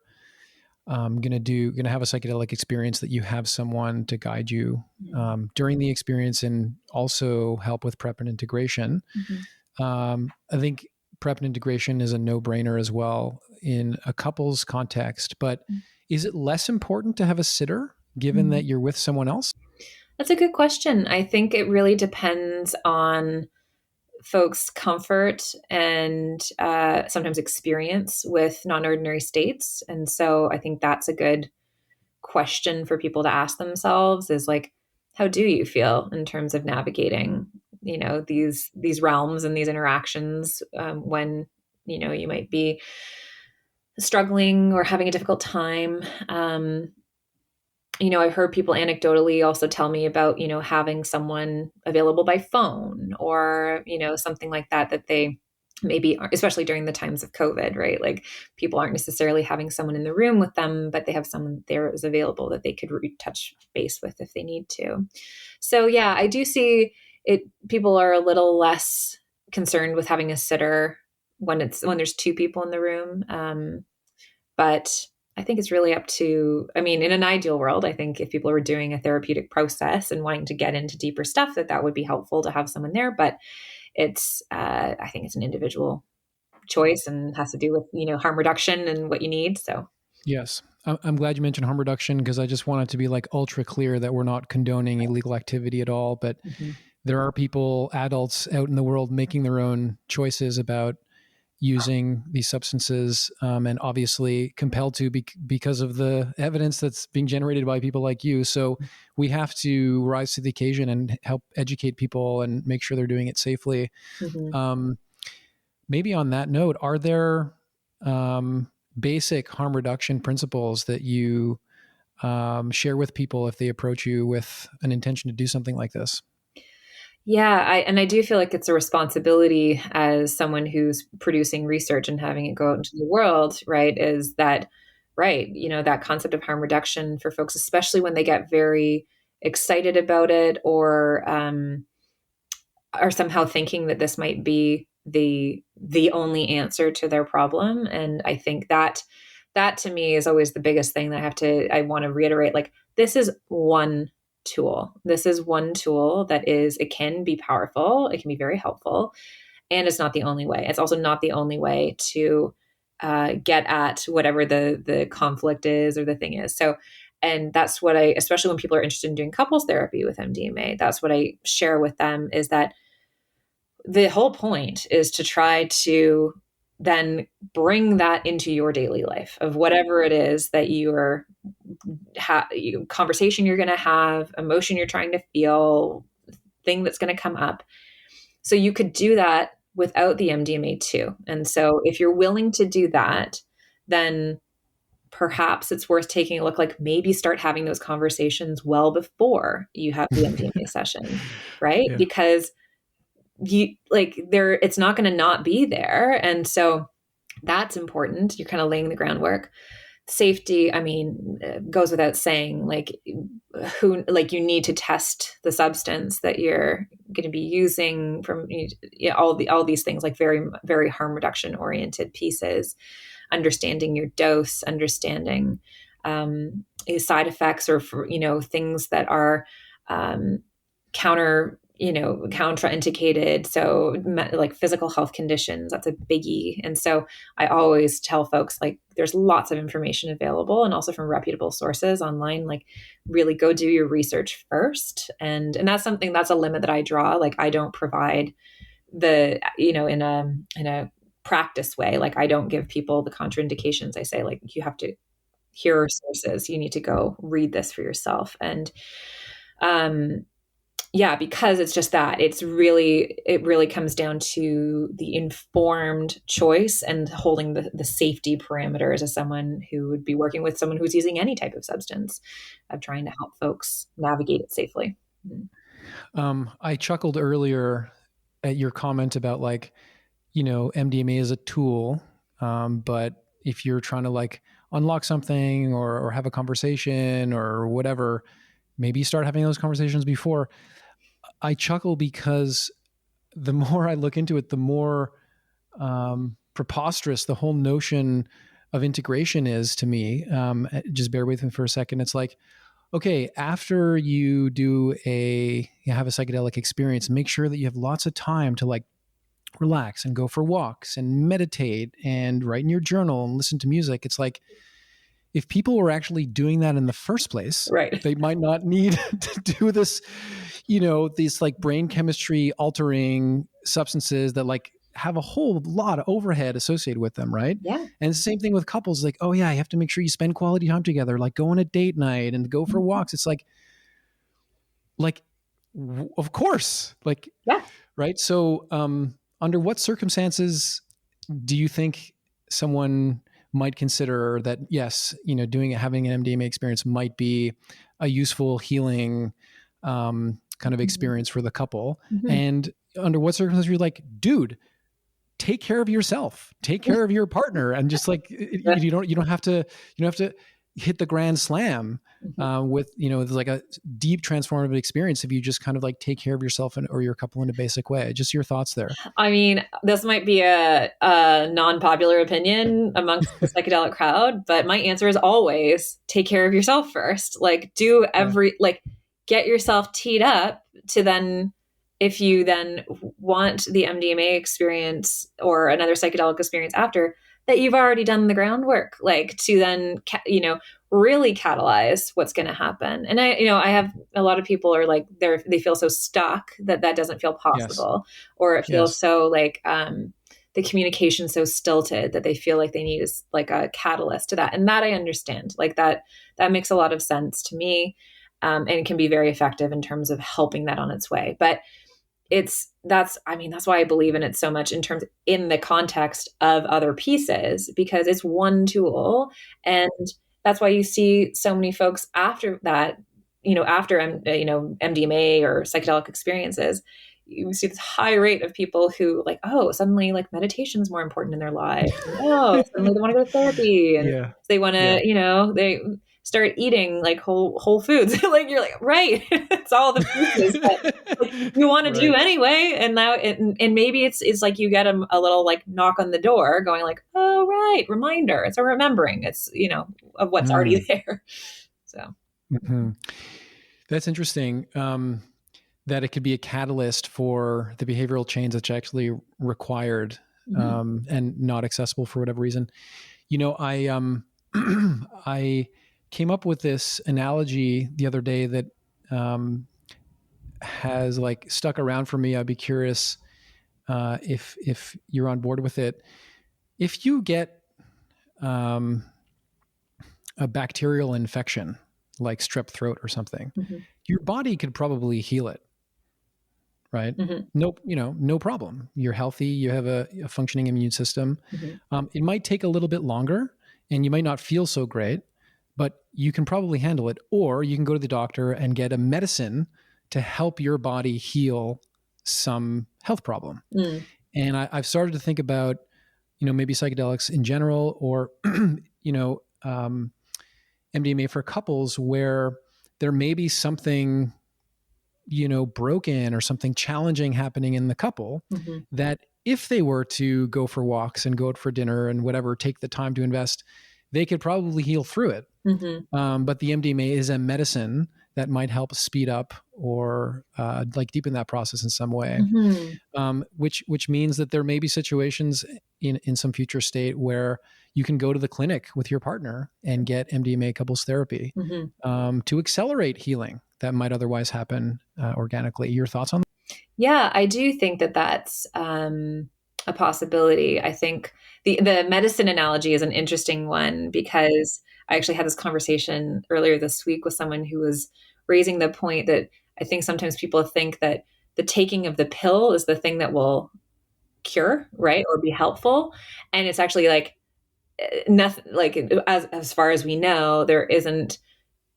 gonna have a psychedelic experience, that you have someone to guide you during the experience and also help with prep and integration. I think prep and integration is a no-brainer as well in a couples context, but is it less important to have a sitter given that you're with someone else? That's a good question. I think it really depends on folks' comfort and sometimes experience with non-ordinary states. And so I think that's a good question for people to ask themselves is like, how do you feel in terms of navigating, these realms and these interactions when, you might be struggling or having a difficult time. I've heard people anecdotally also tell me about, having someone available by phone or, something like that, that they maybe, especially during the times of COVID, right? Like people aren't necessarily having someone in the room with them, but they have someone there is available that they could touch base with if they need to. So yeah, I do see it. People are a little less concerned with having a sitter when there's two people in the room. But I think it's really up to, in an ideal world, I think if people were doing a therapeutic process and wanting to get into deeper stuff, that would be helpful to have someone there. But I think it's an individual choice and has to do with, harm reduction and what you need. So. Yes. I'm glad you mentioned harm reduction, because I just want it to be like ultra clear that we're not condoning illegal activity at all. But there are people, adults out in the world, making their own choices about using these substances, and obviously compelled to because of the evidence that's being generated by people like you. So we have to rise to the occasion and help educate people and make sure they're doing it safely. Maybe on that note, are there basic harm reduction principles that you share with people if they approach you with an intention to do something like this? Yeah, I do feel like it's a responsibility as someone who's producing research and having it go out into the world, right? Is that right? That concept of harm reduction for folks, especially when they get very excited about it or are somehow thinking that this might be the only answer to their problem. And I think that to me is always the biggest thing that I want to reiterate. Like, this is one tool. This is one tool it can be powerful. It can be very helpful. And it's not the only way. It's also not the only way to get at whatever the conflict is or the thing is. So, and that's what especially when people are interested in doing couples therapy with MDMA, that's what I share with them is that the whole point is to try to then bring that into your daily life of whatever it is that conversation you're going to have, emotion you're trying to feel, thing that's going to come up. So you could do that without the MDMA too. And so if you're willing to do that, then perhaps it's worth taking a look, like maybe start having those conversations well before you have the MDMA session, right? Yeah. Because it's not going to not be there. And so that's important. You're kind of laying the groundwork. Safety, goes without saying, you need to test the substance that you're going to be using from all these things, like very, very harm reduction oriented pieces, understanding your dose, understanding side effects or things that are contraindicated. So like physical health conditions, that's a biggie. And so I always tell folks, like, there's lots of information available and also from reputable sources online, like really go do your research first. And that's that's a limit that I draw. Like, I don't provide in a practice way. Like, I don't give people the contraindications. I say, like, you have to, here are sources, you need to go read this for yourself. And, yeah, because it's just that it really comes down to the informed choice and holding the safety parameters as someone who would be working with someone who's using any type of substance, of trying to help folks navigate it safely. I chuckled earlier at your comment about MDMA is a tool, but if you're trying to unlock something or have a conversation or whatever, maybe start having those conversations before. I chuckle because the more I look into it, the more preposterous the whole notion of integration is to me, just bear with me for a second. It's like, okay, after you have a psychedelic experience, make sure that you have lots of time to like relax and go for walks and meditate and write in your journal and listen to music. It's like, if people were actually doing that in the first place, Right. they might not need to do this, these like brain chemistry altering substances that like have a whole lot of overhead associated with them, right? Yeah. And it's the same thing with couples. Like, oh yeah, you have to make sure you spend quality time together, like go on a date night and go for walks. It's like, of course, like, Yeah. right. So, under what circumstances do you think someone might consider that, yes, having an MDMA experience might be a useful healing kind of experience for the couple? Mm-hmm. And under what circumstances you're like, dude, take care of yourself, take care of your partner, and just like you don't have to hit the grand slam with there's like a deep transformative experience if you just kind of like take care of yourself or your couple in a basic way. Just your thoughts there. I mean, this might be a non-popular opinion amongst the psychedelic crowd, but my answer is always take care of yourself first. Like get yourself teed up to then, if you then want the MDMA experience or another psychedelic experience after, that you've already done the groundwork, like to then, really catalyze what's going to happen. And I have a lot of people are like, they feel so stuck that doesn't feel possible, yes. Or it feels so like, the communication so stilted that they feel like they need like a catalyst to that. And that I understand, like that makes a lot of sense to me. And it can be very effective in terms of helping that on its way. But that's why I believe in it so much in the context of other pieces, because it's one tool. And that's why you see so many folks after that, after MDMA or psychedelic experiences, you see this high rate of people who like, oh, suddenly like meditation is more important in their life. Oh, suddenly they want to go to therapy, and they want to, they start eating like whole foods. Like you're like, right, it's all the pieces that like, you want to do anyway. And now, and maybe it's like you get a little like knock on the door, going like, oh right, reminder. It's a remembering. It's of what's already there. So that's interesting. That it could be a catalyst for the behavioral change that's actually required and not accessible for whatever reason. I came up with this analogy the other day that has like stuck around for me. I'd be curious if you're on board with it. If you get a bacterial infection like strep throat or something, your body could probably heal it. Right? No problem. You're healthy. You have a functioning immune system. It might take a little bit longer and you might not feel so great, but you can probably handle it. Or you can go to the doctor and get a medicine to help your body heal some health problem. And I've started to think about, maybe psychedelics in general, or, MDMA for couples where there may be something broken or something challenging happening in the couple, that if they were to go for walks and go out for dinner and whatever, take the time to invest, they could probably heal through it. But the MDMA is a medicine that might help speed up or like deepen that process in some way, which means that there may be situations in some future state where you can go to the clinic with your partner and get MDMA couples therapy to accelerate healing that might otherwise happen organically. Your thoughts on that? Yeah, I do think that that's a possibility. I think the medicine analogy is an interesting one, because I actually had this conversation earlier this week with someone who was raising the point that I think sometimes people think that the taking of the pill is the thing that will cure, right, or be helpful. And it's actually like nothing, like as far as we know, there isn't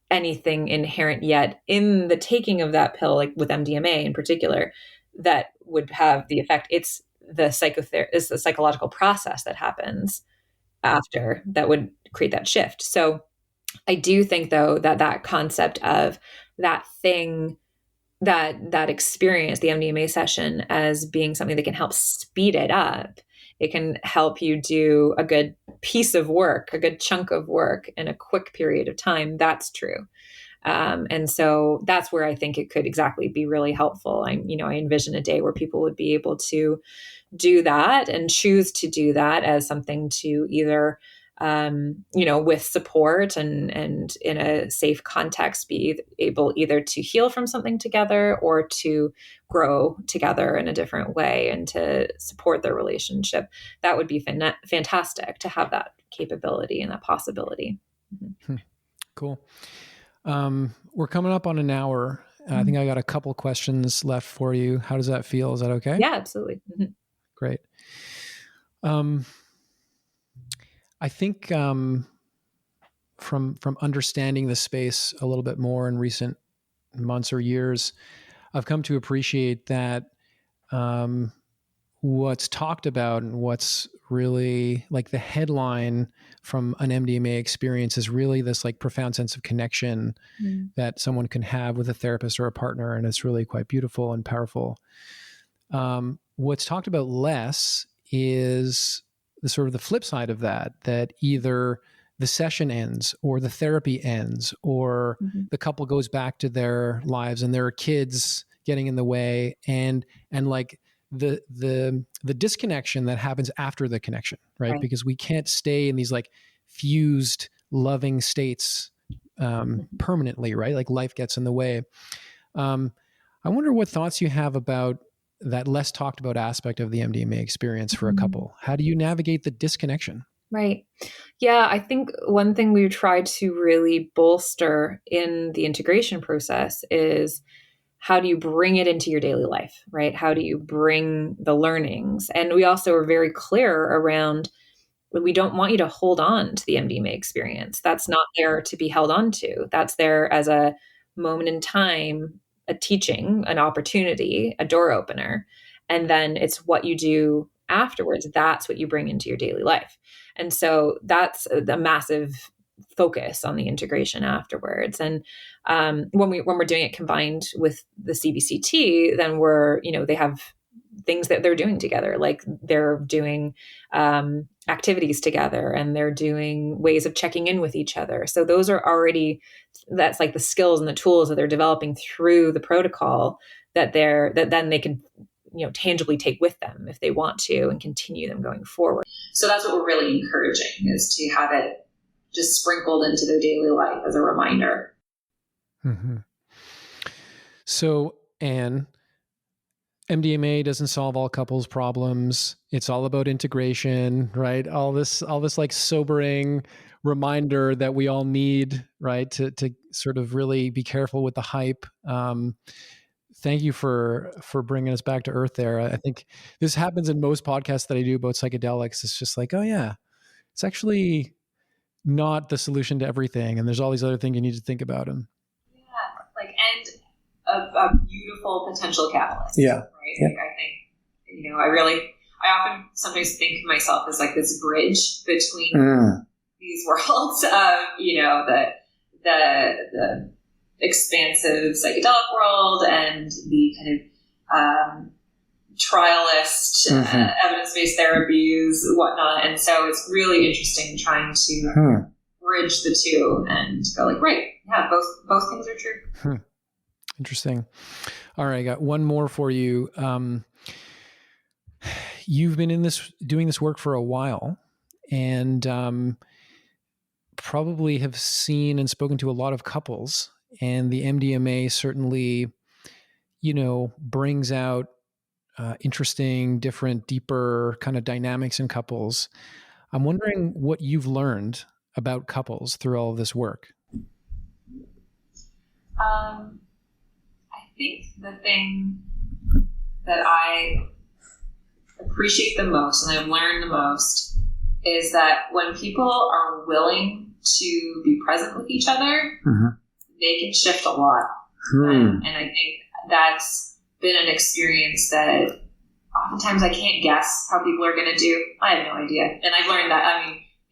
anything inherent yet in the taking of that pill, like with MDMA in particular, that would have the effect. It's the psychological process that happens after that would create that shift. So I do think, though, that concept of that thing, that experience, the MDMA session, as being something that can help speed it up it can help you do a good piece of work, a good chunk of work in a quick period of time. That's true. And so that's where I think it could exactly be really helpful. I envision a day where people would be able to do that and choose to do that as something to either, with support and in a safe context, be able either to heal from something together or to grow together in a different way and to support their relationship. That would be fantastic to have that capability and that possibility. Mm-hmm. Cool. We're coming up on an hour. I think I got a couple questions left for you. How does that feel? Is that okay? Yeah, absolutely. Mm-hmm. Great. I think from understanding the space a little bit more in recent months or years, I've come to appreciate that what's talked about and what's really like the headline from an MDMA experience is really this like profound sense of connection that someone can have with a therapist or a partner. And it's really quite beautiful and powerful. What's talked about less is the sort of the flip side of that either the session ends or the therapy ends or the couple goes back to their lives and there are kids getting in the way and like the disconnection that happens after the connection, right? Because we can't stay in these like fused loving states permanently, right? Like life gets in the way. I wonder what thoughts you have about that less talked about aspect of the MDMA experience for a couple. How do you navigate the disconnection? Right. Yeah, I think one thing we try to really bolster in the integration process is how do you bring it into your daily life, right? How do you bring the learnings? And we also are very clear around we don't want you to hold on to the MDMA experience. That's not there to be held on to. That's there as a moment in time, a teaching, an opportunity, a door opener. And then it's what you do afterwards. That's what you bring into your daily life. And so that's a massive focus on the integration afterwards. And when we're doing it combined with the CBCT, then they have things that they're doing together, like they're doing activities together and they're doing ways of checking in with each other. So those are already, that's like the skills and the tools that they're developing through the protocol that then they can tangibly take with them if they want to and continue them going forward. So that's what we're really encouraging, is to have it just sprinkled into their daily life as a reminder. Mm-hmm. So, Anne, MDMA doesn't solve all couples' problems. It's all about integration, right? All this like sobering reminder that we all need, right? To sort of really be careful with the hype. Thank you for bringing us back to earth there. I think this happens in most podcasts that I do about psychedelics. It's just like, oh yeah, it's actually not the solution to everything. And there's all these other things you need to think about. And and a beautiful potential catalyst. Yeah. Right. Yeah. Like I think, I often sometimes think of myself as like this bridge between these worlds of, the expansive psychedelic world and the kind of trialist evidence-based therapies, whatnot. And so it's really interesting trying to bridge the two and go like, right, yeah, both things are true. Interesting. All right, I got one more for you. You've been doing this work for a while, and probably have seen and spoken to a lot of couples. And the MDMA certainly, brings out interesting, different, deeper kind of dynamics in couples. I'm wondering what you've learned about couples through all of this work. I think the thing that I appreciate the most and I've learned the most is that when people are willing to be present with each other, they can shift a lot. And I think that's been an experience that oftentimes I can't guess how people are going to do. I have no idea. And I've learned that,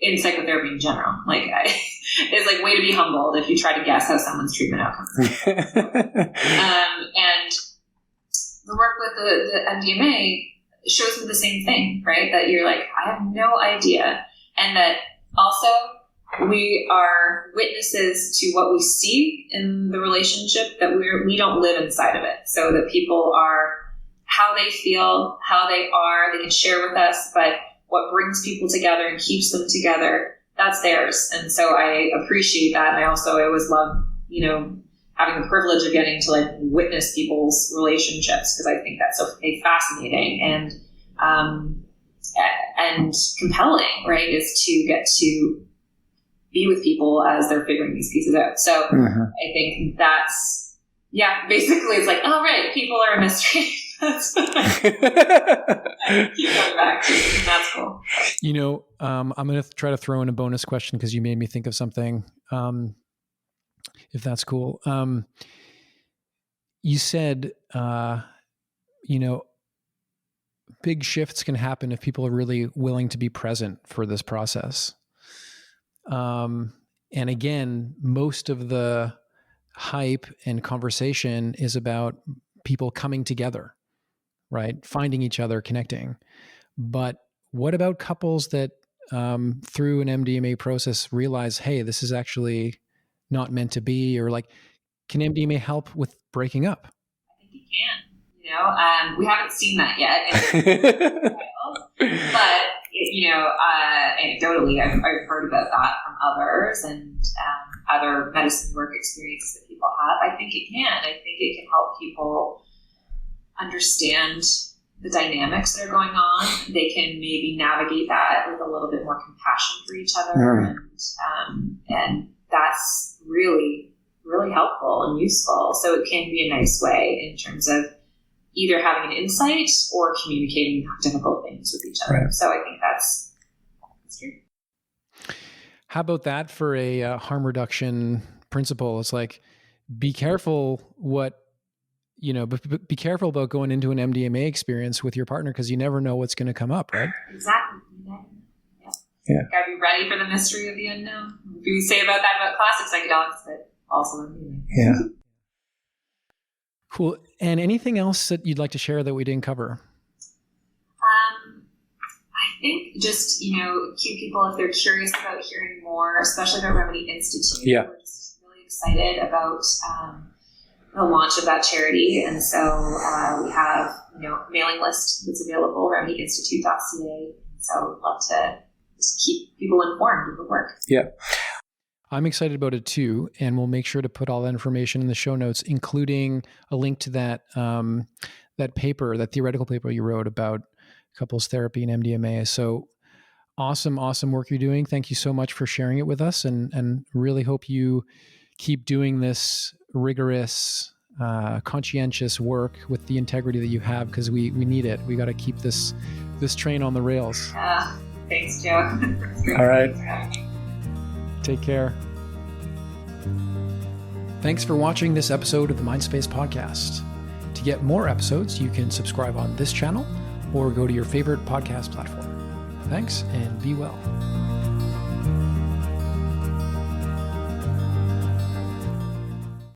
in psychotherapy in general, it's like way to be humbled if you try to guess how someone's treatment outcome is. And the work with the MDMA, shows me the same thing, right? That you're like, I have no idea. And that also we are witnesses to what we see in the relationship, that we don't live inside of it. So that people are how they feel, how they are, they can share with us, but what brings people together and keeps them together, that's theirs. And so I appreciate that. And I always love, having the privilege of getting to like witness people's relationships, because I think that's so fascinating and compelling, right? Is to get to be with people as they're figuring these pieces out. So I think that's, basically it's like, oh, right, people are a mystery. That's what I keep going back to. That's cool. I'm going to try to throw in a bonus question because you made me think of something, if that's cool. You said, big shifts can happen if people are really willing to be present for this process. And again, most of the hype and conversation is about people coming together, right? Finding each other, connecting. But what about couples that through an MDMA process realize, hey, this is actually not meant to be, or like, can MDMA help with breaking up? I think it can. We haven't seen that yet. But anecdotally, I've heard about that from others and other medicine work experiences that people have. I think it can. I think it can help people understand the dynamics that are going on. They can maybe navigate that with a little bit more compassion for each other, and that's really, really helpful and useful. So it can be a nice way in terms of either having an insight or communicating difficult things with each other. Right. So I think that's true. How about that for a harm reduction principle? It's like, be careful be careful about going into an MDMA experience with your partner, because you never know what's going to come up, right? Exactly. Yeah. Gotta be ready for the mystery of the unknown. We say about that about classic psychedelics, but also MDMA. Yeah. Cool. And anything else that you'd like to share that we didn't cover? I think just, cue people if they're curious about hearing more, especially about Remedy Institute. Yeah. We're just really excited about the launch of that charity. And so we have, mailing list that's available, remedyinstitute.ca. So we'd love to just keep people informed of the work. Yeah. I'm excited about it too, and we'll make sure to put all that information in the show notes, including a link to that paper, that theoretical paper you wrote about couples therapy and MDMA. So awesome work you're doing. Thank you so much for sharing it with us, and really hope you keep doing this rigorous, conscientious work with the integrity that you have, because we need it. We got to keep this train on the rails. Thanks, Joe. All right. Take care. Thanks for watching this episode of the Mindspace podcast. To get more episodes, you can subscribe on this channel or go to your favorite podcast platform. Thanks, and be well.